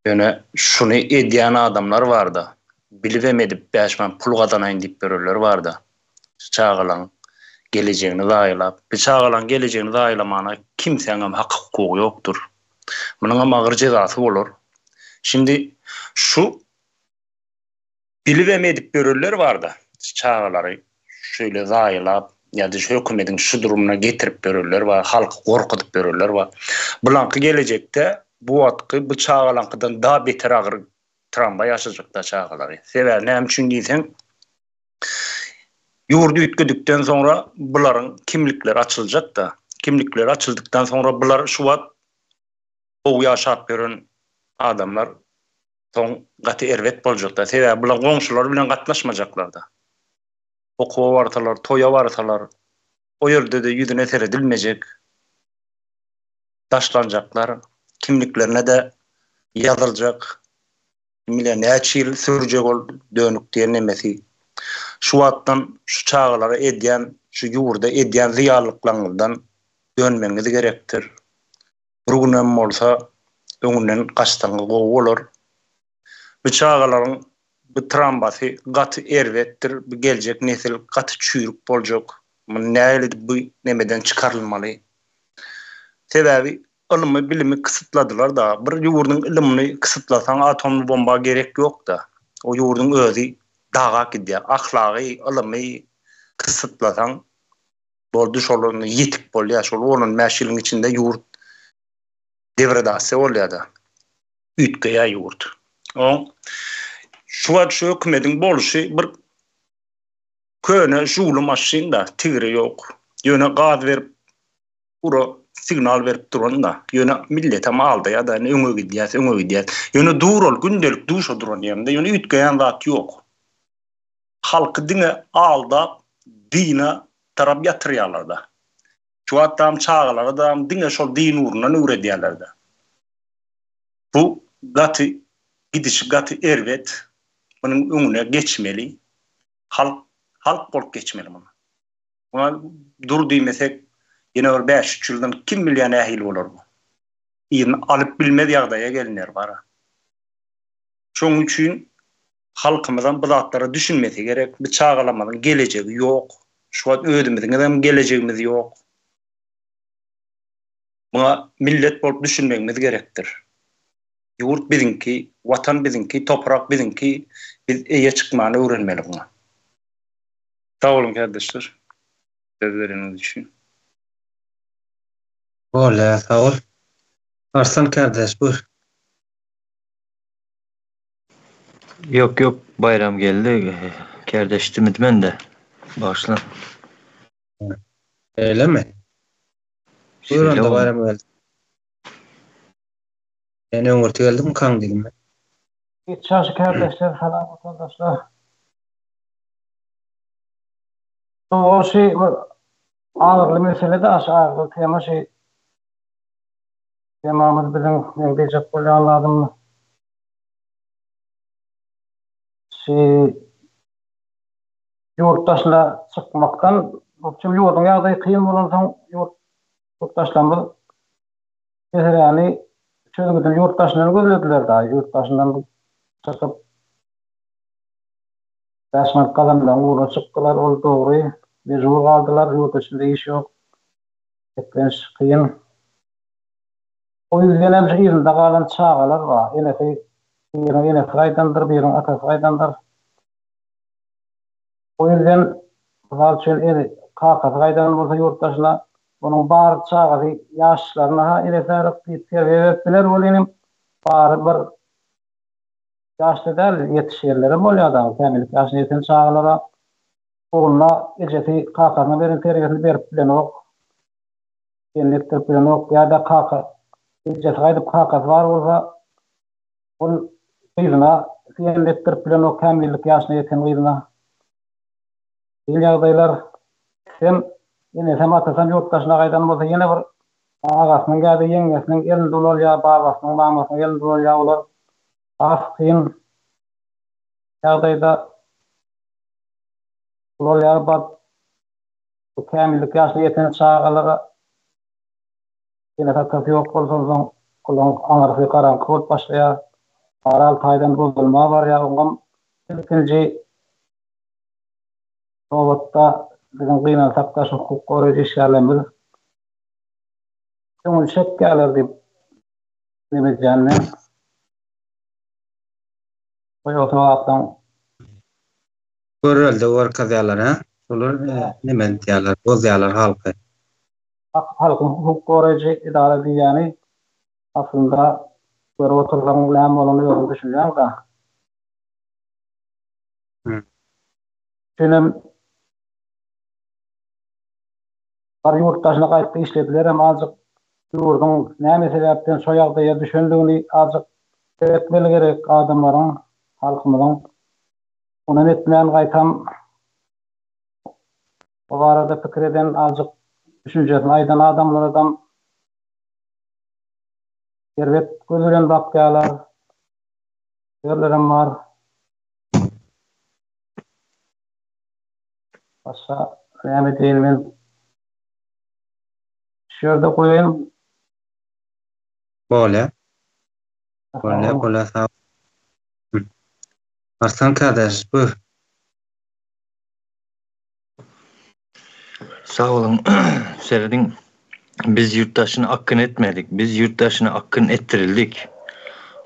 Yani şunu ediyen adamlar vardı. Bilivemedip beşman pul kazanayın deyip görürler vardı. Çağlan geleceğini dayılap, bir çağlan geleceğini dayılamana kimsenin hak hukuku yoktur. Bunun ağır cezası olur. Şimdi şu bilivemedip görürler vardı. Çağları şöyle dayılap ya da şu hükümetin şu durumuna getirip görürler var, halkı korkutup görürler var. Bulankı gelecekte bu atkı bu çağlankıdan daha beter ağır travma yaşayacak da çağları. Sever ne için diysen yurdu yükledikten sonra bunların kimlikleri açılacak da kimlikleri açıldıktan sonra bunlar şu an o yaşap gören adamlar son gatı ervet olacak da sever bunlar komşular bilen katlaşmayacaklar da. Okuva vartalar, toya vartalar o yerde de yüzüne seyredilmeyecek. Taşlanacaklar. Kimliklerine de yazılacak. Kimliklerine neçe yıl sürecek ol dönük diye nemesi. Şu attan şu çağları ediyen, şu yurda ediyen ziyarlıklarından dönmeniz gerektir. Rugunem olsa önünden kaçtanı olur. Bu çağların bu trambası katı ervettir. Bu gelecek nesil katı çürük olacak. Neyle bu nemeden çıkarılmalı. Sebebi ilmi bilimi kısıtladılar da bir yurdun ilmini kısıtlasan atomlu bomba gerek yok da o yurdun özü dağa gidiyor. Ahlakı, ilmi kısıtlasan bol düşolunu yitik bol yaşol onun meşilin içinde yurt devredası oluyor da ütkaya yurt. O şu hükümetin boluşu bir köne julu maşinda tigri yok. Yöne gaz verip uro signal verip duran da yöne millete aldı ya da öňe gidýär. Yöne dur ol gündelik duşa duran ýerde yöne ütgeýän zat yok. Halky dine alda dine tarap ýatyrýarlar da. Şu adam çağlar adam dine şol din uruna nure diýerler da. Bu gaty gidiş gaty ervet bunun öňüne geçmeli. Halk bolup geçmeli bunu. Buna dur diýmesek yine bir 5 ýyldan kim milyon ähil bolar bu. Ýyny alyp bilmez ýagdaýa gelinler bara. Şoň üçin halkymyzdan bu zatlara düşünmesi gerek. Bu çağalamanyň gelejegi ýok. Şu an ödümizden hem gelejegimiz ýok. Buna millet bolup düşünmegimiz gerektir. Yurt bizinki, watan bizinki, toprak bizinki, biz eýe çykmany öwrenmeli buna. Sağ olun kardeşler. Sözleriniz için. Böyle sağ ol. Arslan kardeş buyur. Yok bayram geldi. Kardeştim ben de. Başla. Öyle mi? Buyurun da bayram geldi. Yani öňürti geldim kan dedim ben. Geç yaşı kardeşler, selam vatandaşlar. O şey ağırlı mesele de ağırlı tema şey temamız bizim ne diyecek böyle anladım mı? Yurttaşla çıkmaktan yurdun ýagdaýy kıyın bolan yurttaşlarımız yani çözgüdül yurttaşlarını gözlediler daha yurttaşlarından çıkıp Resmen kazanılan uğruna çıktılar, ol doğru. Mecbur kaldılar, yurt içinde iş yok. Etmeniz kıyın. O yüzden hemşe izinde kalan çağalar var. Yine faydandır, birinin ata faydandır. O yüzden valçın kaka faydanın olsa yurttaşına bunun bağır çağası yaşlarına ileferip bir terbiye ettiler. O benim bağır bir yaşlı değil, yetişirlerim oluyor adam. Kendilik yaşlı yeten çağlara oğluna eceti kakasına verin terbiyesini verip bilen ok. Kendilikler bilen ok ya da kaka. İlçesi gaýdyp kakasy bar bolsa, ol gyzyna kendilikler bilen ok kämillik ýaşyna ýeten gyzyna. Bu ýagdaýlar hem ýene hem atasan ýurtdaşyna gaýdan bolsa ýene bir agasynyň ýa-da ýeňesiniň elinde bolýar, babasynyň mamasynyň elinde bolýar, olar az kyn ýagdaýda bolýar, bu kämillik ýaşyna ýeten çağalara ýene kakasy ýok bolsa, kulak aňarsy garanky bolup başlaýar. Aral taýdan bozulma bar ýa oňam ilkinji sobatda bizim gynan sakdaş hukuk goraýjy işlerimiz şoň şekler diýip demejänler. Oýa wagtdan Görüldi warkazalar ha. Şolar nime diýerler? Bozaýarlar halky. halkyň hukuk goraýjy idara diýýäni aslında görüp otursaň bilen bolany ýolunda düşünýär da. Şenem bar ýurtdaşyna gaýtdy işlediler, hem azık ýurdun näme sebäpden şo ýagdaýa düşendigini azık etmeli gerek adamlaryň, halkymyzyň. Onu etmän gaýtam o arada pikir eden azık düşünjesini aýdan adamlardan serwet gözülen bakýalar, görlerim var. Başa näme diýelim men şurada koyayım. Bolä. Sağ. Arslan kardeş, bu. Sağ olun. Seredin, biz yurttaşını hakkın etmedik. Biz yurttaşını hakkın ettirildik.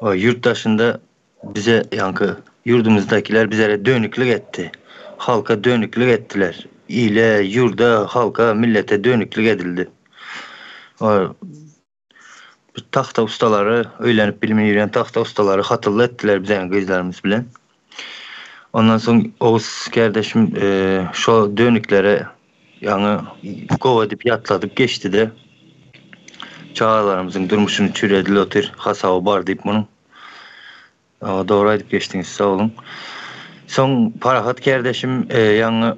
O yurttaşında bize yankı, yurdumuzdakiler bize dönüklük etti. Halka dönüklük ettiler. İle, yurda, halka, millete dönüklük edildi. O tahta ustaları, öýlenip bilmeýän tahta ustaları hatırlı ettiler bize gyzlarymız bilen. Ondan sonra Oğuz kardeşim şu dönüklere yani gowadyp ýatladyp geçti de çağalarımızın durmuşunu çürediler otur. Hasaby bar diýip munyň. Doğru aýdyp geçdiňiz, sağ olun. Son Parahat kardeşim yani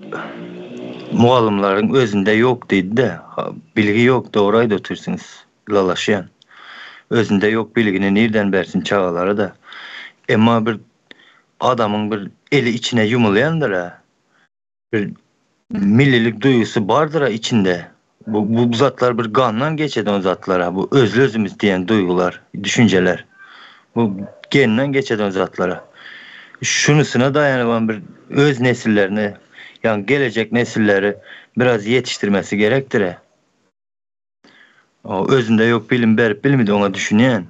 muallimlaryň özünde yok diýdi de, bilgi yok, doğru aýdyp otursunuz. Lalaşýan. Özünde yok bilgini nereden bersin çağalara da. Emma bir adamın bir eli içine yumulayandır ha. Bir millilik duygusu bardır ha içinde. Bu zatlar bir gandan geçeden o zatlara. Bu özlüzümüz diyen duygular, düşünceler. Bu genden geçeden o zatlara. Şunusuna dayanılan bir öz nesillerine, yani gelecek nesilleri biraz yetiştirmesi gerektir ha. O özünde yok bilim berip bilmedi ona düşünýän.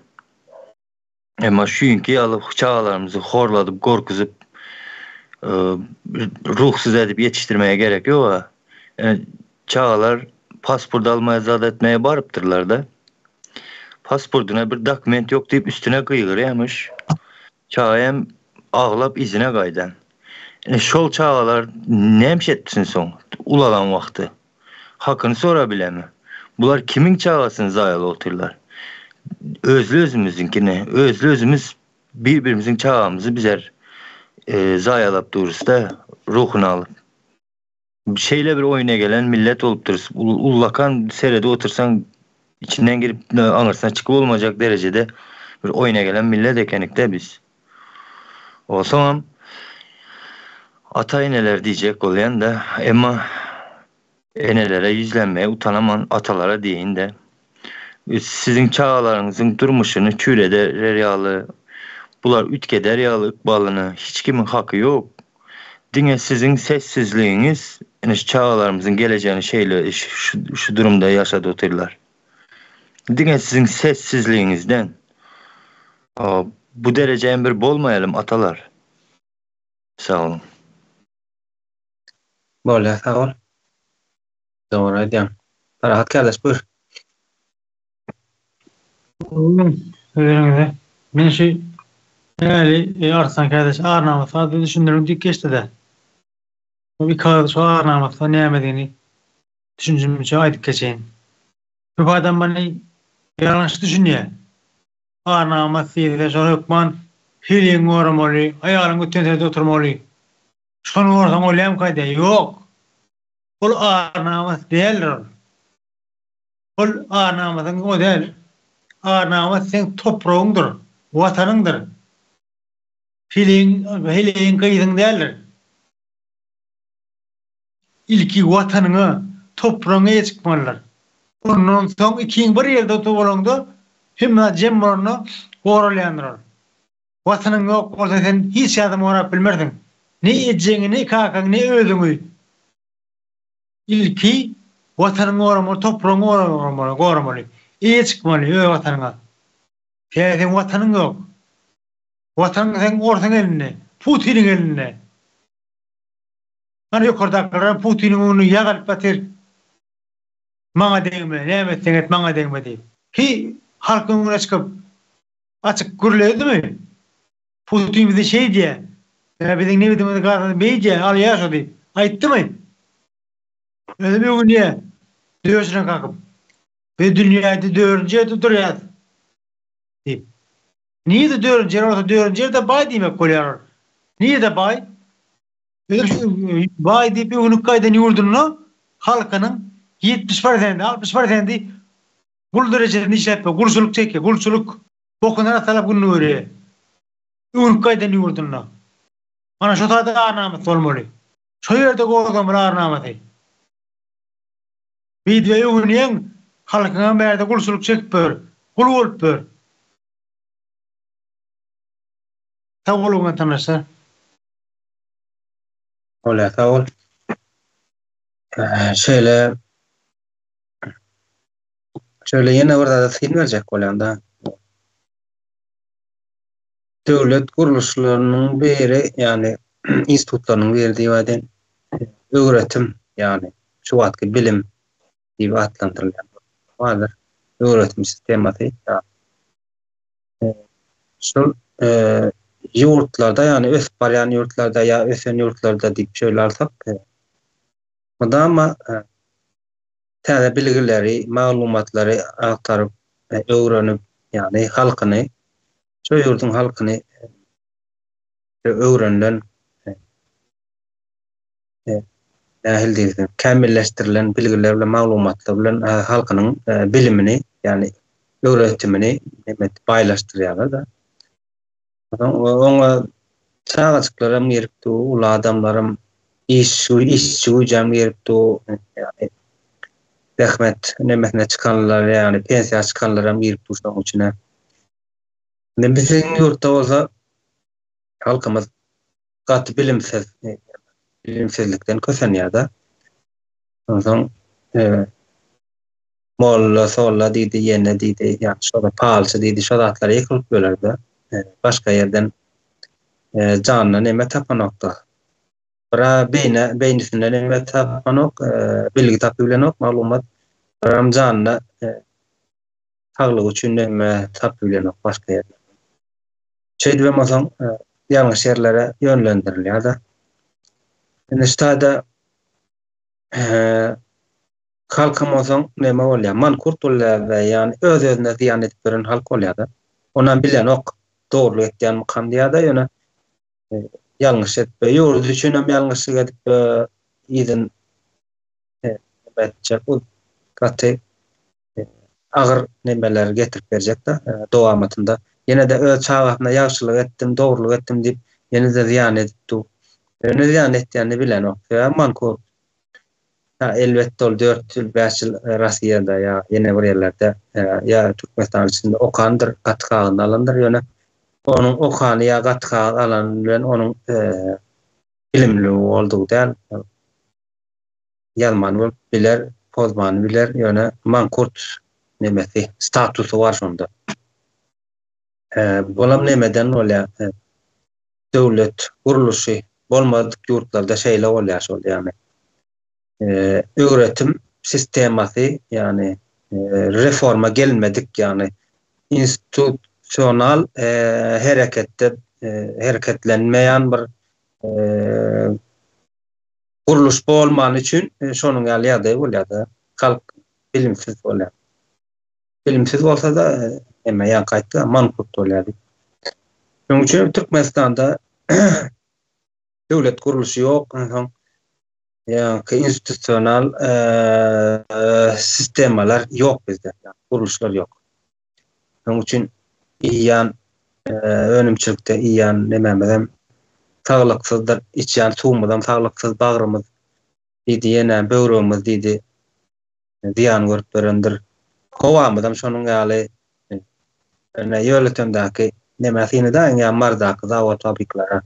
Ama şuňky alıp çağalarımızı horladyp, gorkuzup, ruhsuz edip yetiştirmeye gerek yok. Yani çağalar pasport almaya zat etmeye barıptırlar da. Pasportuna bir dokument yok deyip üstüne gıygıryamış. Çağa hem ağlap izine gaýdan. Yani şol çağalar nemş etsin son, ulalan wagty. Hakkını sora bilemi. Bular kimin çağasını zayalı oturlar? Özlüzümüzünkine, özlüzümüz birbirimizin çağımızı bizer zayalap dururuz da ruhunu alıp. Şeyle bir oyuna gelen millet olup dururuz. Ullakan serede otursan içinden girip anırsına çıkıp olmayacak derecede bir oyuna gelen millet ekenikte biz. O zaman atay neler diyecek olayan da ama enelere yüzlenmeye utanaman atalara deyin de sizin çağalarınızın durmuşunu çürede deryalı, bular ütke deryalı ıkbalını hiç kimin hakkı yok. Dine sizin sessizliğiniz yani çağalarımızın geleceğini şeyle şu durumda yaşadı oturlar. Dine sizin sessizliğinizden bu dereceye bir bolmayalım atalar. Sağ olun. Bolä, sağ ol. Doğru aýdýan. Parahat kardeş, buyur. Men şu Arslan kardeş Arnavut'a düşündürüm dik geçti de. Bir kağıt şu Arnavut'a näme diýeni düşünjümçe aýdyp geçeýin. Bu adam bana yanlış düşünüyor. Anama siyede sonra hükman hilin ormalı, ayağının ötesinde oturmalı. Şunu ortam olayım kayda yok. Ol anamas değildir. Ol anamasın o değil. Anamas sen toprağındır, vatanındır. Hilin kıydın değildir. İlki vatanını, toprağını çıkmalılar. Ondan sonra ikin bir yerde oturulandı, hem cemborunu korulayandır. Vatanın yok olsa sen hiç adam olarak bilmerdin. Ne edeceğini, ne kalkan, ne öldüğünü. İlki vatanın korumalı, toprağın korumalı. İyi çıkmalı, öyle vatanına. Senin vatanın yok. Vatanın sen ortan eline, Putin'in eline. Hani yukarıdakiler Putin'in onu yağalıp batır. Bana değme, ne etsen et bana değme deyip. Ki halkın önüne çıkıp açık gürledi mi? Putin bize şey diye, bizim ne bildiğimiz kadar bey diye, al yaşa deyip. Ayıttı mı? Öyle bir gün diye, dövüşüne kalkıp. Ve dünyada dördüncü duruyor. Deyip. Niye de dördüncü de bay demek koyar. Niye de bay? Bay deyip unuk kaydan yurdunu halkının 70%, 60% kul derecesinde işletme, kulçuluk çekiyor, kulçuluk bokundan talep gününü veriyor. Unuk kaydan yurdunu. Bana şu tadı arnamet olmalı. Şu yerde koydum bana arnamet'i. Videoyu oynayan halkına bir yerde kulçuluk çekmiyor, kul olup bör. Tavulun tanrısı. Ola tavul. Şöyle yine burada da film verecek olanda. Devlet kuruluşlarının biri yani institutlarının verdiği vaden öğretim yani şu vaatki bilim diye adlandırılan vardır. Öğretim sistemi şu yurtlarda yani öf barayan yurtlarda ya öfen yurtlarda deyip şöyle alsak o da ama tane bilgileri, malumatları aktarıp öğrenip yani halkını şu yurdun halkını öğrenilen dahil değil, kamilleştirilen bilgilerle malumatlarla halkının bilimini yani öğretimini paylaştırıyorlar da. Ona çağaçıklarım yeripti, ulu adamlarım işçi cem yeripti, yani rahmet nemesine çıkanlar yani pensiya çıkanlarım yeripti uşağın içine. Bizim yurtta olsa halkımız katı bilimsizlikten köseniyor da. Ondan molla solla deydi, yene deydi, yani şoda palçı deydi, şoda atları yıkılıp bölerdi. Başka yerden canlı neme tapanokta. Bira beynisinde neme tapanok, bilgi tapıbilenok, malumat. Biram canlı sağlık üçün neme tapıbilenok başka yerden. Şeydi ve mazan yanlış yerlere yönlendiriliyor da. Yani işte halkımızın neme oluyor, mankurt oluyor ve yani öz-özüne ziyan edip veren halk oluyor da. Ondan bilen ok doğru ettiyen mıkan diye da yöne yanlış etme. Yurdu düşünüm yanlışlık edip idin edecek. O katı ağır nemeler getirip verecek de doğamatında. Yine de öz çağatına yaşlılık ettim, doğruluk ettim deyip yine de ziyan edip ne ziyan ettiğini bilen ok. Mankurt. Elbette ol 4 yıl 5 yıl Rusya'da ya yine bir yerlerde ya Türkmenistan içinde okandır katkağını alındır yöne onun okanı ya katkağı alanın onun bilimli olduğu değil Yalman bilir Pozman bilir yöne mankurt nemesi statusu var şunda bolam nemeden öyle devlet kuruluşu olmadık yurtlarda şeyle oluyor yani öğretim sisteması yani reforma gelmedik yani institusyonal hareketlenmeyen bir kuruluş olman için şonun alyadı halk bilimsiz oluyor. bilimsiz bolsa da emme ýa gaýtdy manput bolýardy. Şonuň üçin Türkmenistanda döwlet gurulşy ýok, ýa-ki institusional sistemalar ýok bizde, gurulşlar ýok. Şonuň üçin iýan önümçilikde iýan nememedem taglyksyzdyr, içýän suwmydan taglyksyz bagrymyz diýene böwregimiz diýdi. Diýan görüp berendir. Howamydan şonuň ýaly ýöletemdäki nemesini da ýa mardaky zawod fabriklara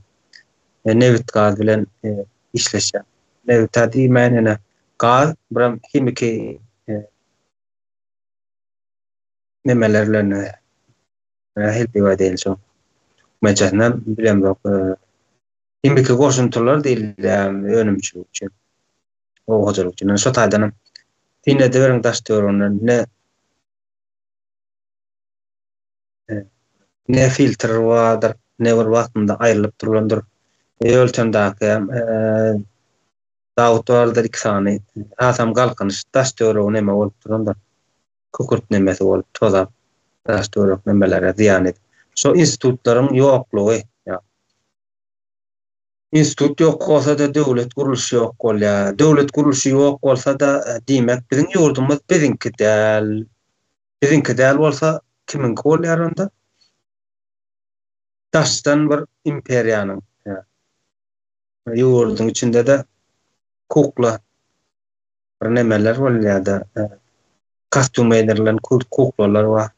nevit gaz bilen işleşýär. Nevit diýmän gaz bilen kimiki nemelerle help edýär şo. Meçhenden bilem yok. Kimiki goşuntular diýil önümçilik üçin. O hocalyk üçin şo taýdanam. Tine de beriň daşdöründen ne filtr vardır, ne bir wagtynda aýrylyp durulandyr. Ölçemdäki dawutlarda iksany asam galkynyş daşdörüň neme bolup durandyr. Kukurt nemesi bolup tozap daşdörüň nemelere ziýan edip. Şo institutlaryň ýoklugy, ýa. Institut ýok bolsa da döwlet gurulşy ýok bolýar. Döwlet gurulşy ýok bolsa da diýmek biziň ýurdumyz bizinki däl. Bizinki däl bolsa kiminki bolýar onda? Daşdan bir imperiýanyň. Ýurdun içinde de kukla bir nemeler bolýar da kostüm ederilen kuklalar bar.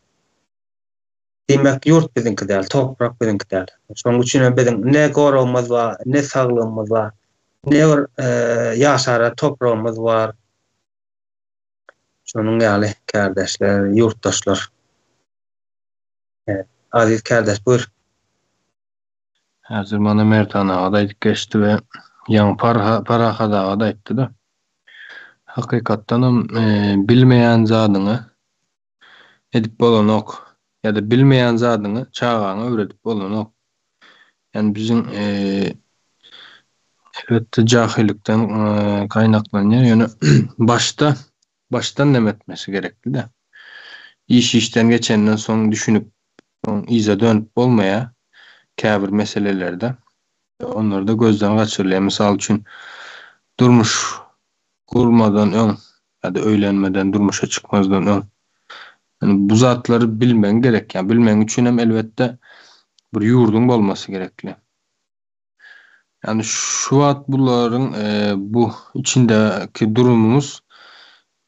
Demek yurt bizinki däl, toprak bizinki däl. Şonuň üçin biziň ne goragymyz bar, ne saglygymyz bar, ne bir ýaşara topragymyz bar. Şonuň ýaly kardeşler, ýurtdaşlar. Aziz kardeş, buyur. Häzir mana Mertan ağa aýdyp geçdi we ýa Paraha da aýtdy da. Hakykatdanam bilmeýän zadyny edip bolanok ýa-da bilmeýän zadyny çağaňa öwredip bolanok. Yani bizim elbette jahillikden kaynaklanýar. Yani baştan nemetmesi gerekli de. İşten geçenden soň düşünüp iza dönüp bolmaya käbir meselelerde onları da gözden gaçyrýar. Misal üçin durmuş kurmadan ön ýa-da öýlenmeden durmuşa çykmazdan ön. Yani bu zatları bilmen gerek. Yani bilmen üçin hem elbette bir ýurdun bolmasy gerekli. Yani şu wagt buların bu içindeki durumumuz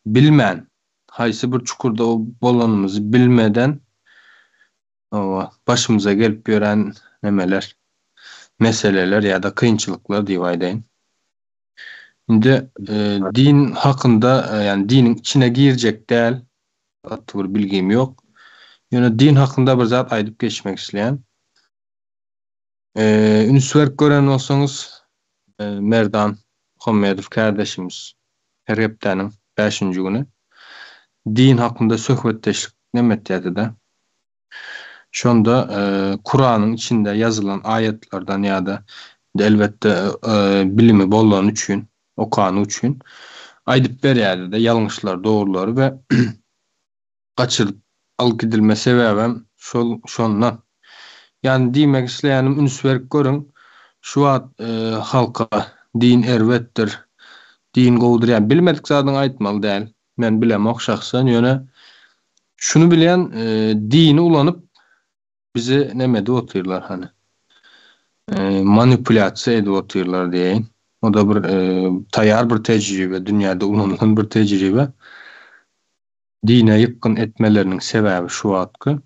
bilmän, haýsy bir çukurda bolanymyzy bilmeden başımıza gelip gören nemeler, meseleler ya da kıyınçılıklar diýip aýdaýyn. Indi din hakynda, yani dinin içine girecek däl, bir bilgim yok. Yani din hakynda bir zat aýdyp geçmek isleýän. Ünsüwerk gören olsaňyz Merdan Muhammedow kardeşimiz her hepdeniň 5-nji güni din hakynda söhbetleşik nemetýärdi da. Şonda Kur'anyň içinde yazılan ayetlerden ya da elbette bilimi bolan üçin, okany üçin aýdyp berýärdi de ýalňyşlar, dogrular we gaçyryp alyp gidilme sebäbem şondan. Yani diýmek isleýänim ünsüwerk görün şu halka din erwetdir, din gowdur. Yani bilmedik zadyň aýtmaly däl. Men bilemok şahsan ýöne şunu bilen dini ulanyp bizi nemede otururlar hani. Manipülasyon edip otururlar diýeň. O da bir taýar bir tejribe, dünýäde ulanylan bir tejribe. Dine ýykyn etmeleriniň sebäbi şu wagtky.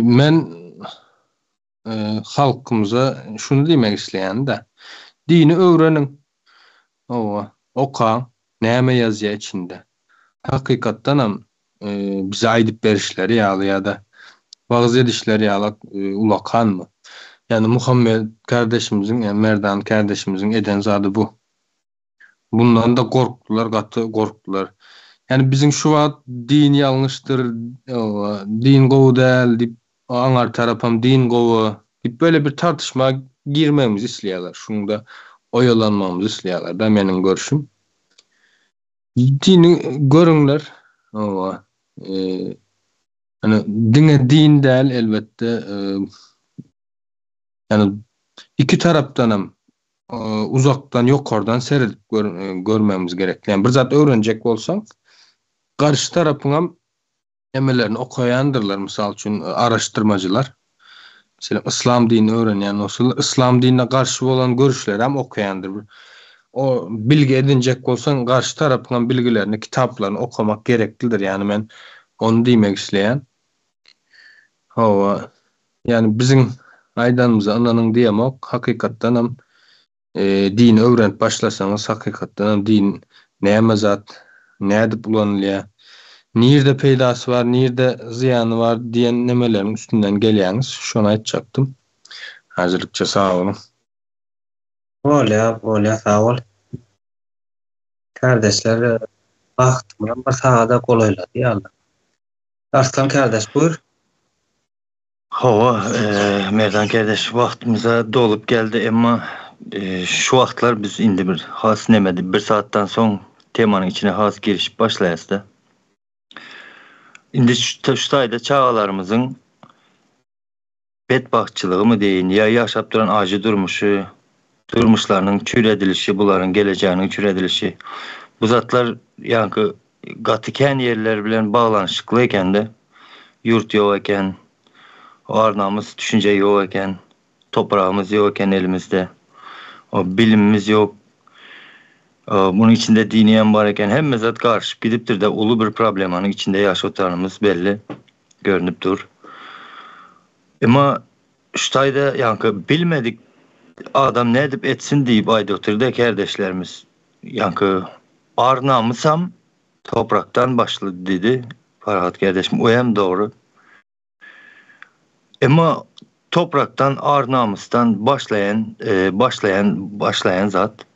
Men halkymyza şunu diýmek isleýän-de. Dini öwreniň. Oka, näme ýazýar içinde. Hakykatdanam bize aýdyp berişleri ýa-da wagz edişleri ulakanmy? Yani Muhammed kardeşimizin, yani Merdan kardeşimizin eden zady bu. Bundan da gorkdular, gaty gorkdular. Yani bizim şu wagt din ýalňyşdyr, din gowy däl diýip aňar tarapam din gowy diýip böyle bir tartışma girmemizi isleýärler. Şunda oyalanmamızı isleýärler da meniň görüşüm. Dini görüňler. Owa. Hani dine din däl elbette yani iki tarapdan hem uzaktan ýokardan seredip görmemiz gerek. Yani bir zat öwrenjek bolsaň, garşy tarapyň hem emelerini okaýandyrlar. Mysal üçin araşdyrmacılar. Mesela İslam dinini öğrenýän bolsalar, İslam dinine garşy bolan görüşleri hem okaýandyr. O bilgi edinjek bolsaň, garşy tarapyň bilgilerini, kitaplaryny okamak gereklidir. Yani men onu diýmek isleýän. Hawa, yani bizim aýdanymyza ananyň diýemek hakykatdan hem din öwrenip başlasaňyz hakykatdan hem din näme zat, näde bulanylýar, nirde peýdasy bar, nirde ziyany bar diýen nemeleriň üstünden gelýäňiz. Şonu aýtjakdym. Hazırlıkça sağ olun. Olya sağ ol. Kardeşler baktım bir sahada kolayladı ya. Arslan kardeş buyur. Hawa, Merdan kardeş wagtymyza dolup geldi, emma şu wagtlar biz indi bir has nemedi. 1 saatdan soň temanyň içine has girişip başlaýasda. Indi şu taýda çağalarymyzyň bedbahtçylygy mı deýin, ya ýaşap duran ajy durmuşlarynyň çüredilişi, bularyň geleceğiniň çüredilişi. Bu zatlar ýa-ni gatykän ýerler bilen baglanyşykly eken-de, ýurt ýok eken, arnamyz, düşünje ýok eken, toprağımız ýok eken elimizde, o bilimimiz ýok. Bunun içinde diniýem bar eken, hemme zat garşyp gidipdir de uly bir problemanyň içinde ýaşaýarymyz belli görünüp dur. Emma şu taýda ýa-ni bilmedik adam ne edip etsin diýip aýdypdyrda kardeşlerimiz. Ýa-ni arnamysam topraktan başladı dedi Farhat kardeşim. O hem doğru. Emma topraktan, arnamystan başlayan zat,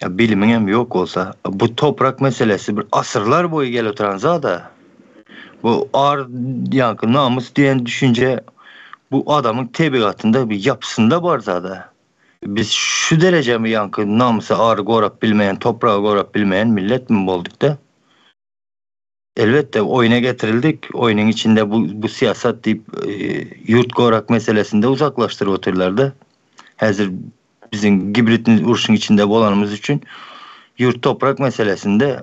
ya bilimin hem yok olsa, bu toprak meselesi bir asırlar boyu gel oturan zada, bu yani namus diyen düşünce bu adamın tebiatında bir yapısında var zada. Biz şu derece mi yankı namusa ağrı gorap bilmeyen, toprağı gorap bilmeyen millet mi olduk da? Elbette oyuna getirildik. Oyunun içinde bu siyaset deyip yurt gorak meselesinde uzaklaştırıp oturlardı. Hazır bizim gibritin urşun içinde bolanımız için yurt toprak meselesinde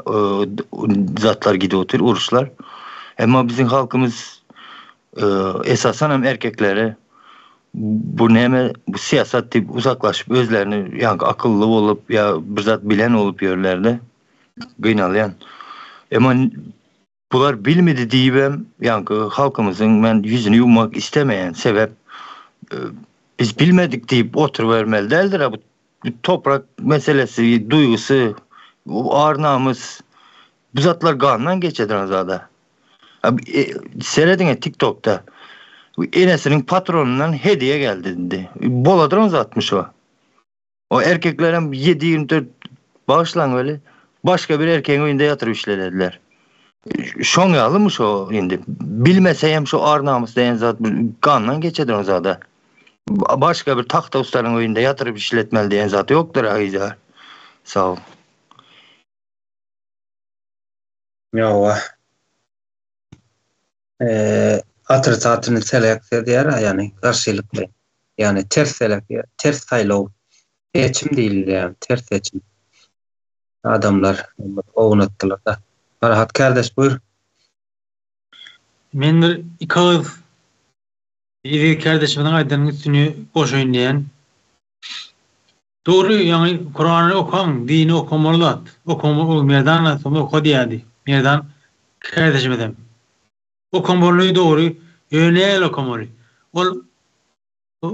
zatlar gidiyor otur uruşlar. Ama bizim halkımız esasen hem erkeklere bu siyaset deyip uzaklaşıp özlerini yani akıllı olup ya bir zat bilen olup yerlerde gıynalayan. Ama bular bilmedi diyeyim, yani halkımızın ben yüzünü yummak istemeyen sebep biz bilmedik deyip oturuvermeli değildir. Bu toprak meselesi, duygusu, arnamız, bu zatlar kanından geçer zada. Seyredin TikTok'ta Enes'in patronundan hediye geldi dedi. Boladan uzatmış o. O erkeklerin 7-24 bağışlan öyle başka bir erkeğin önünde yatırıp işlediler. Şon yalıymış o indi. Bilmeseyem şu arnamız deyen zat kanla geçeder o zada. Başka bir tahta ustanın önünde yatırıp işletmeli deyen zat yoktur ağızlar. Sağ ol. Ýa. Atır tatını seleksiýa diýer, yani garşylykly. Yani ters seleksiýa, ters saýlaw. Seçim diýilýär, yani ters seçim. Adamlar ownatdylar da. Farhat kardeş buyur. Men bir iki ağız iri kardeşimiň aýdanyň üstüne goşaýyn diýen. Doğru, yani Kur'an'ı okan, dini okamalı. Okamalı, Merdan sonra oku diýdi. Merdan kardeşim edem. Okamalı doğru, yönel okamalı. Ol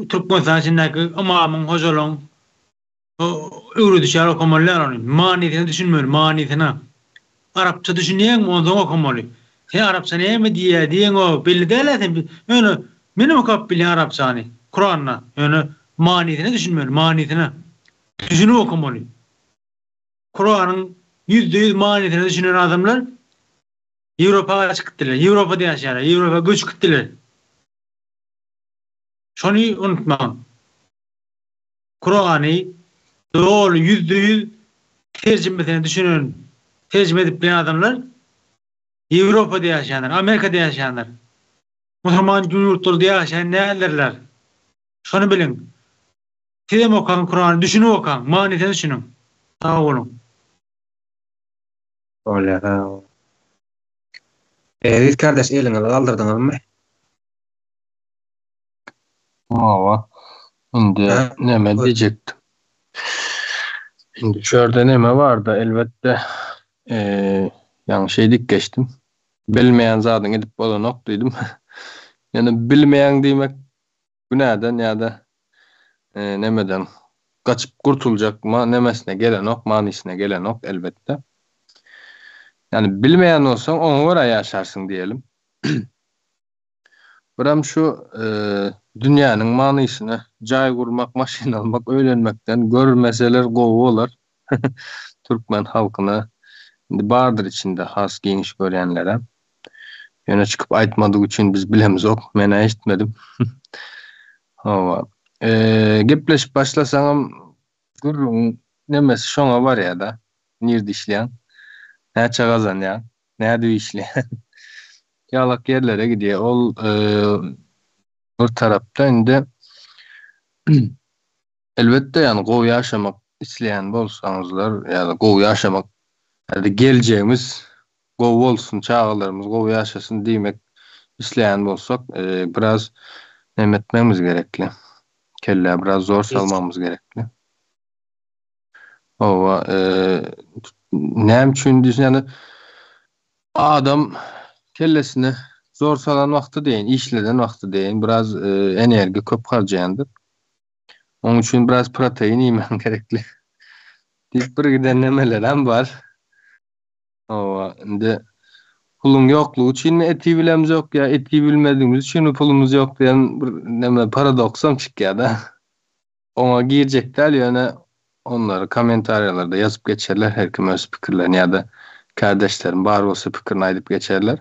Türkmen sanatçındaki amamın, hocaların öwrü düşer okamalılar onu. Maniyetini düşünmüyor, maniyetini. Arapça düşünýän mi ondan okamaly. Sen Arapça näme diýen o belli däl. Öňe menim okap bilýän Arapçany, Kur'an'na. Öňe maniyetini düşünmüyor, maniyetini. Düşünüp okamaly. Kur'anyň %100 maniyetini düşünen adamlar Ýewropaga çykdylar. Ýewropada ýaşaýar, Ýewropa göç gitdiler. Şonu unutmaň. Kur'any dol %100 terjimesini düşünen tercüme edip bilen adamlar Avrupa'da yaşayanlar, Amerika'da yaşayanlar, Müslüman yurtlarda yaşayan nälerler? Şonu bilin. Tedem okan Kur'an, düşünüp okan, manitini düşünün. Sağ olun. Öyle ha. Biz kardeş elini kaldırdınız mı? Ova. Şimdi Ha? neme diyecektim. Şimdi şurada neme var da elbette yani şeydik geçtim. Bilmeyen zaten gidip bana noktaydım. Yani bilmeyen demek günahdan ya da nemeden kaçıp kurtulacak mı nemesine gelen ok manisine gelen ok elbette. Yani bilmeyen olsan onu var yaşarsın diyelim. Buram şu dünyanın manisine cay kurmak, maşin almak, öğrenmekten görmeseler govular. Türkmen halkına şimdi bardır içinde has geniş görenlere. Yöne çıkıp aytmadığı için biz bilemiz ok. Mena eşitmedim. Hava. Gepleşip başlasaňam gurrun nemesi şoňa var ya da nirdi işleýän. Näçe gazanýan, näde işleýän. Ýalak yerlere gidiyor. Ol bir tarapda indi elbette yani gowy ýaşamak isleýän bolsaňyzlar ýa-da gowy ýaşamak hadi geleceğimiz gowy bolsun, çağlarımız gowy ýaşasyn diýmek isleýän bolsak, biraz nemetmemiz gerekli. Kelle biraz zor salmamız gerekli. Ova näme üçin diýsen yani adam kellesini zor salan wagty deýin, işleden wagty deýin biraz enerji köp harjaýandyr. Onun üçin biraz protein ýemen gerekli. Diýip bir giden nemelerem bar. Ova indi pulun ýoklugy üçin eti bilemiz ýok ýa eti bilmediğimiz üçin pulumuz ýok diýen bir neme paradoksam çykýar da. Ona girecekler yani onları komentaryalarda yazıp geçerler. Her kim öz pikirlerini ya da kardeşlerim bar olsa pikirini aydıp geçerler.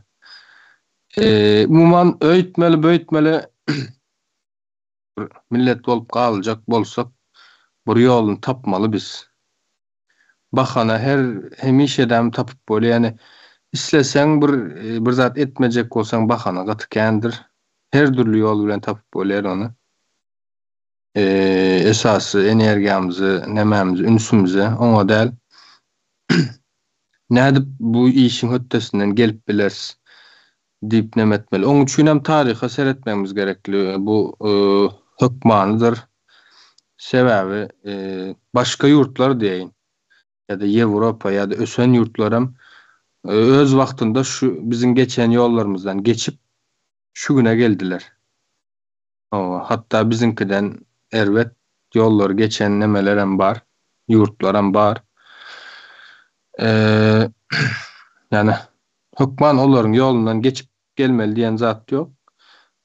Umuman öğütmeli böyütmeli millet olup kalacak bolsak bu yolunu tapmalı biz. Bakana hemişeden tapıp böyle yani islesen bir zat etmeyecek olsan bakana gatıkendir. Her türlü yol bilen tapıp böyle onu. Esası energiýamyzy, nememizi, ünsümüzi oňa däl näde bu işin höttesinden gelip bilers diýip nemetmeli. Oň üçin hem taryha seretmemiz gerekli. Bu hökmanydyr. Sebäbi başga ýurtlar diýin. Ya-da Ýewropa ya-da ösen ýurtlar hem öz wagtynda şu bizim geçen ýollarymyzdan geçip şu güne geldiler. Hatta bizinkiden erwet yollar geçen nemelerem bar, yurtlarım bar. Yani hukman olaryň ýolundan geçip gelmeli diýen zat ýok.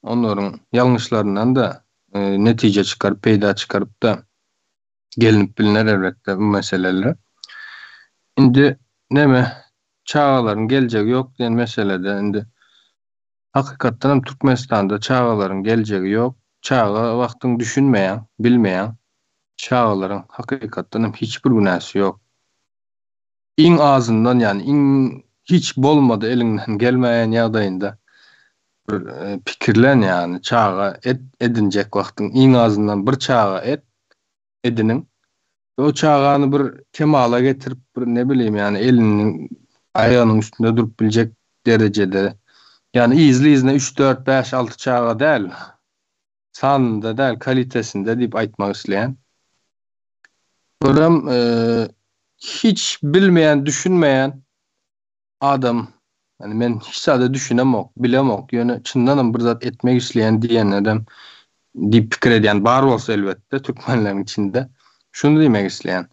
Onlaryň ýalňyşlaryndan da netije çıkarıp, peýda çıkarıp da gelinip bilinler elbetde bu meseleler. Indi neme çağalaryň geljegi ýok diýen meselede indi hakykatdan hem Türkmenistanda çağalaryň geljegi ýok. Çağa wagtyň düşünmeýän, bilmeýän çağalaryň hakykatdan hem hiçbir günäsi ýok. İň azyndan yani hiç bolmady elinden gelmeýän ýagdaýynda bir pikirlen yani çağa edinjek wagtyň iň azyndan bir çağa edinin. O çağany bir kemala getirip bir ne bileyim yani eliniň aýagynyň üstünde durup biljek derejede yani izli 3 4 5 6 çağa däl. Sanında däl kalitesinde diýip aýtmak isleýän. Görem hiç bilmeýän, düşünmeýän adam yani men hiç sada düşünemok, bilemok. Ýöne çyndanam bir zat etmek isleýän diýen adam diýip pikir edýän bar bolsa elbetde türkmenleriň içinde şunu diýmek isleýän.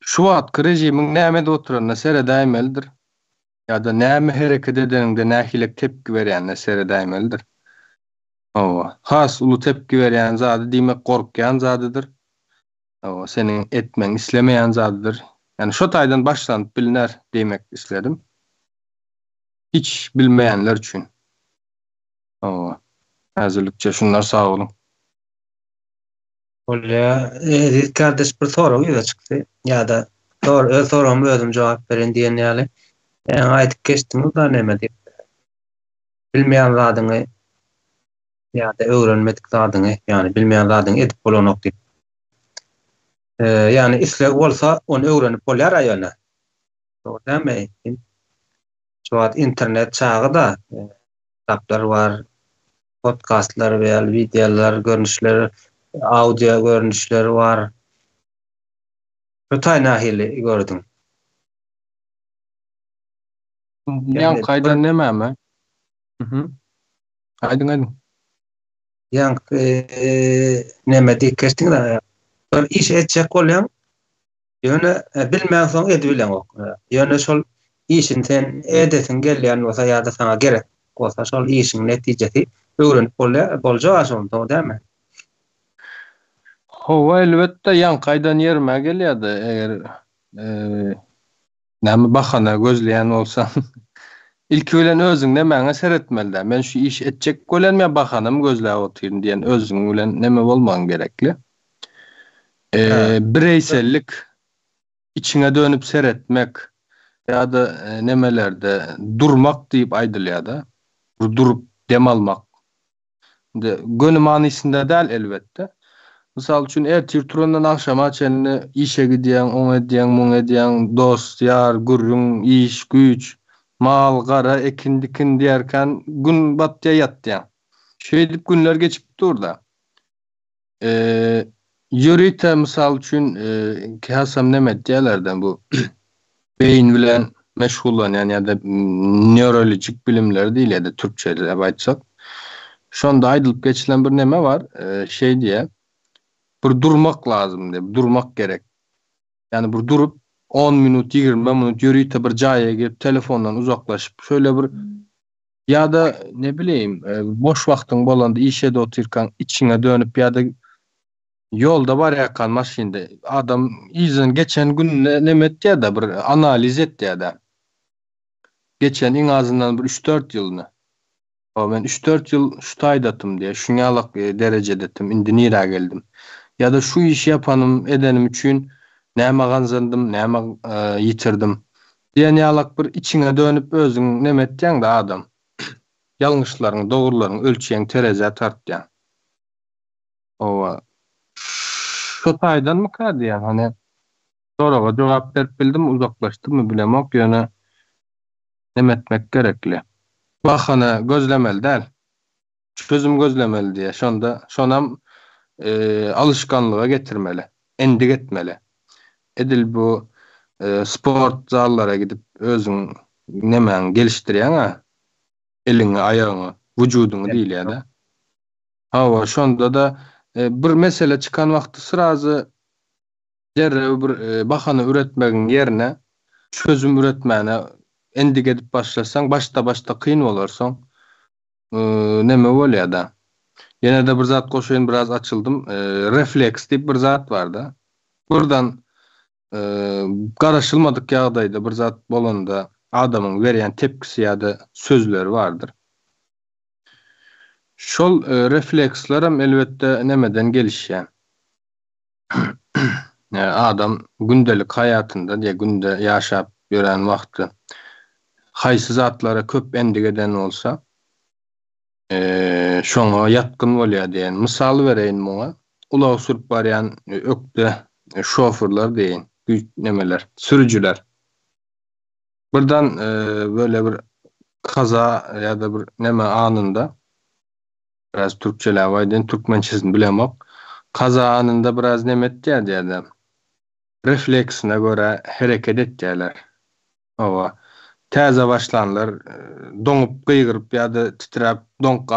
Şu wagtky rejimiň näme oturanyna seredäýmelidir. Ya-da näme hereket edeninde nähilek tepki berýänine seredäýmelidir. Has ulu tepki berýän zady diýmek gorkýan zadydyr. Senin etmeň islemeýän zadydyr. Yani şu taýdan başlanyp biliner diýmek isledim. Hiç bilmeýänler üçin. Häzirlikçe şunlar sağ olun. Öyle kardeş bir soru ýa çykdy. Ya da sorum özüm jogap beren diýen ýaly. Aýdyp geçdim da näme diýip. Bilmeýän zadyňy ýa-da öwrenmedik zadyňy, ýani bilmeýän zadyňy edip bolanok diýip. Ýani isleg bolsa onu öwrenip bolar aýana. Doğru şu an internet çağı da kitaplar var, podcastlar veya videolar, görünüşler, audio görünüşler var. Ötay nahili gördüm. Yan kayda näme? Aydın. Yan näme diýip da bir iş etjek bolýan ýöne bilmeýän soň edibilen ok. Ýöne şol işin sen edesin gelýän bolsa ýa-da sana gerek bolsa şol işin netijesi öwrenip boljak şonda däme? Howa elbetde yan kaydan ýerime gelýärdi eger näme bahana gözleýän bolsaň. İlki bilen özüň nämäňe seretmeli. Men şu iş etjek bolanma bahanam gözläp otyryn diýen özüň bilen näme bolmagy gerekli. Bireysellik içine dönüp seretmek ya da nemelerde durmak diýip aýdylýar-da. Durup dem almak. Gönüm anysynda däl elbetde. Mysal üçin ertir turandan akşama çenli işe gidýän, oň edýän, muň edýän, dost, ýar, gurrun, iş, güç, mal, gara, ekindikin diýerken gün batýa ýatýan. Şeýdip günler geçip durda. Ýörite mysal üçin käsam näme diýerlerden bu beyin bilen meşgullanýan ýa-da nörolojik bilimler diýil ýa-da türkçe diýip aýtsak. Şonda aýdylyp geçilen bir näme var, diýe. Bir durmak lazım diýip, durmak gerek. Yani bir durup 10 minut, 20 minut ýörite bir jaýa gelip telefondan uzaklaşıp şöyle bir ýa-da ne bileyim boş wagtyň bolanda işe de otyrkan içine dönüp ýa-da yolda barýakan maşynda adam izin geçen gün näme etdi da bir analiz etdi ýa-da. Geçen iň azyndan bir 3-4 ýylyny. Men 3-4 ýyl şu taýdatym diýe, şuňalyk derejedetim, indi nirä geldim. Ya da şu işi yapanım edenim üçün näme ganzandym, näme ýitirdim. Diýen ýalak bir içine dönüp özüň näme etdiň da adam. Ýalňyşlaryň, dogrularyň ölçeýän tereze tartýan. Owa şu taýdan mı diýen hani soraga jogap berip bildim, uzaklaşdymmy bilemok ýöne näme etmek gerekli. Bahana gözlemeli däl. Çözüm gözlemeli diýe. Şonam alışkanlığa getirmeli, endik etmeli. Edil bu sport zallara gidip özün nemen geliştirýän elini, ayagyny, vüjuduny diýil ýa-da. Hawa şonda da bir mesele çıkan wagty sırazy derre bir bahana üretmegiň ýerine çözüm üretmäne endik edip başlasaň, başta kyn bolarsaň näme bolýar-da? Yine de bir zat koşuyun biraz açıldım. Refleks diýip bir zat var da. Buradan garaşılmadık ýagdaýda bir zat bolanda adamın berýän tepkisi ýa-da sözleri vardır. Şol refleksler hem elbette nemeden gelişýän. Adam gündelik hayatında diye günde yaşap gören wagty haýsy zatlara köp endik eden olsa şoňa ýatkyn bolýar diýen mysal bereýin muňa. Ulaw sürüp barýan ökde şoförler diýen, nemeler, sürücüler. Birden böyle bir kaza ýa-da bir neme anında biraz türkçeläp aýdyn, türkmençesini bilemok. Kaza anında biraz neme etdiýär diýerler. Refleksine göre hereket etdiýärler. Owa täze başlanlar doňup gıýgyryp ýa-da titrep doňup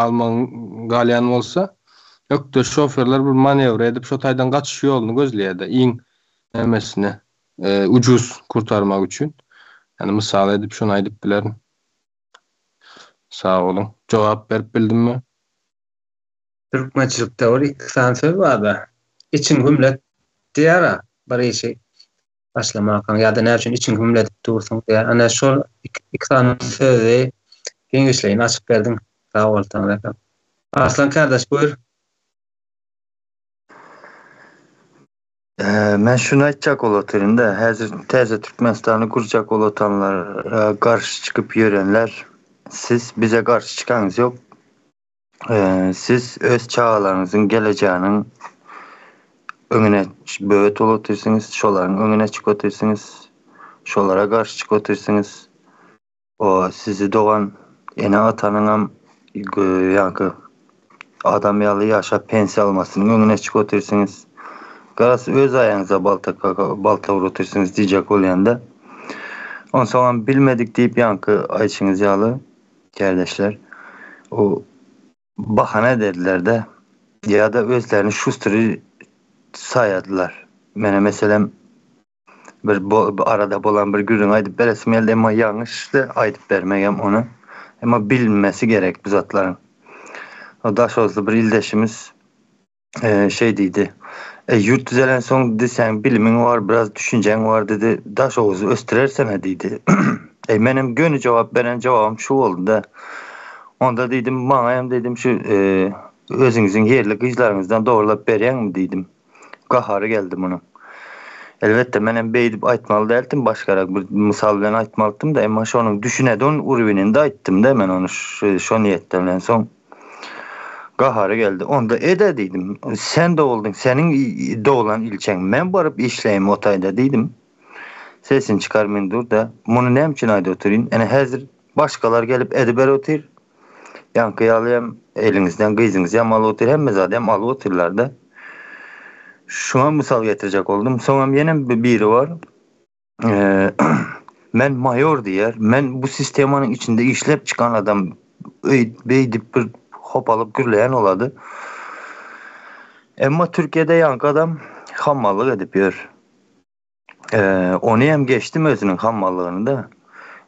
galýan bolsa ökde şoförler bir manewra edip şo taýdan gaçyş ýoluny gözleýär-de iň nemesini ucuz kurtarmak üçin. Yani mysal edip şonu aýdyp bilerim. Sağ olun. Jogap berip bildimmi? Türkmençilikde var iki tane söz var da. İçin hümlet diýär bir işi başlamakan ya da ne üçün için hümlet dursun diye. Ana şu iki tane sözü genişleyin açık verdin. Sağ ol Tanrı. Aslan kardeş buyur. Men şunu aýtjak bolotyryn da, häzir täze Türkmenistany gurjak bolatanlara garşy çykyp ýörenler, siz bize garşy çykaňyz ýok. Siz öz çağalaryňyzyň gelejeginiň öňüne böwet bolotyrsyňyz, şolaryň öňüne çykyp otursyňyz, şolara garşy çykyp otursyňyz. O sizi doğan ene atanyňam ýa-ni adam ýaly ýaşap pensiýa almasynyň öňüne çykyp otursyňyz. Garas öz aýaňyza balta urutursyňyz diýjek bolýanda. Onsoň bilmedik diýip ýa-ni aýçyňyz ýaly kardeşler. O bahane dediler de ya da özlerini şusturu sayadılar. Mene meselem bir arada bolan bir gürün aydıp beresim elde ama yanlıştı aydıp vermeyem onu. Ama bilinmesi gerek bu zatların. O Daşozlu bir ildeşimiz şey deydi. Yurt düzelen son dedi sen bilimin var biraz düşüncen var dedi. Daşozlu östürersene deydi. Benim gönü cevap veren cevabım şu oldu da. Onda dedim bana dedim şu özünüzün yerli kızlarınızdan doğrulap berýän mi dedim. Gaharı geldi bunun. Elbette menem beýdip aýtmaly däldim, başgarak bir mysal bilen aýtmalydym da, emma şonuň düşüneden urwininde aýtdym da men onu şo niýetden bilen soň. Gaharı geldi. Onda ede dedim. Sen doğuldun, senin doğulan ilçeň. Men barıp işleýim otaýda dedim. Sesini çıkarmayın dur da. Bunu ne için aýda oturyn? Ene häzir başgalar gelip ediber otyr. Yankıyalıym elinizden kıyzınız yamalı otur hem mezadem alı oturlar da. Şuna misal getirecek oldum. Sonra yine biri var. Men mayor diyer. Men bu sistemanın içinde işlep çıkan adam beydip bir hop alıp gürleyen oladı. Ama Türkiye'de yankı adam hammallık edip yer. Onu hem geçtim özünün hammallığını da.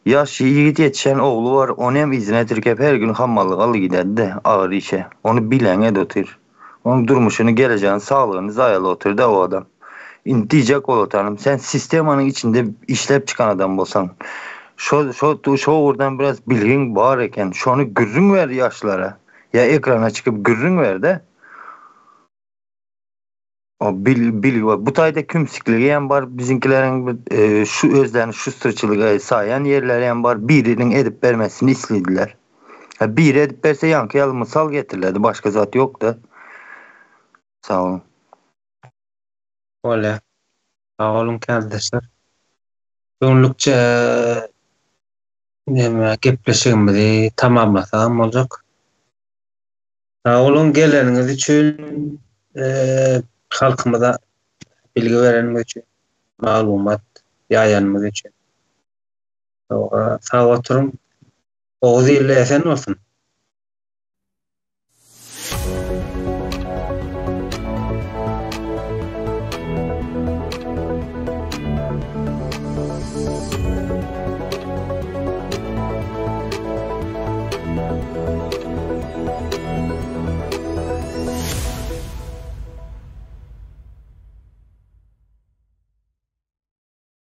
Yaş yiğit yetişen oğlu var. Onu hem izine Türkiye her gün hammallık alı giderdi de ağır işe. Onu bilene de otur. Onun durmuşunu geleceğin sağlığını zayalı otur da o adam. Diyecek ol otanım. Sen sistemanın içinde işlep çıkan adam bolsan. Şu oradan biraz bilgin var eken. Şonu gürrün ver yaşlara. Ya ekrana çıkıp gürrün ver de. O bilgi var. Bu tayda kümsikliği yan var. Bizimkilerin şu özlerini şu sırçılığı sayan yerleri yan var. Birinin edip vermesini istediler. Biri edip verse yankıyalı misal getirirlerdi. Başka zat yok da. Sağ olun. Öyle. Sağ olun kardeşler. Önlükçe gepleşigimizi tamamlasam olacak. Sağ olun geleniniz için halkımıza bilgi verenimiz için, malumat yayanımız için. Sağ oturun. Oğuz ile esen olsun.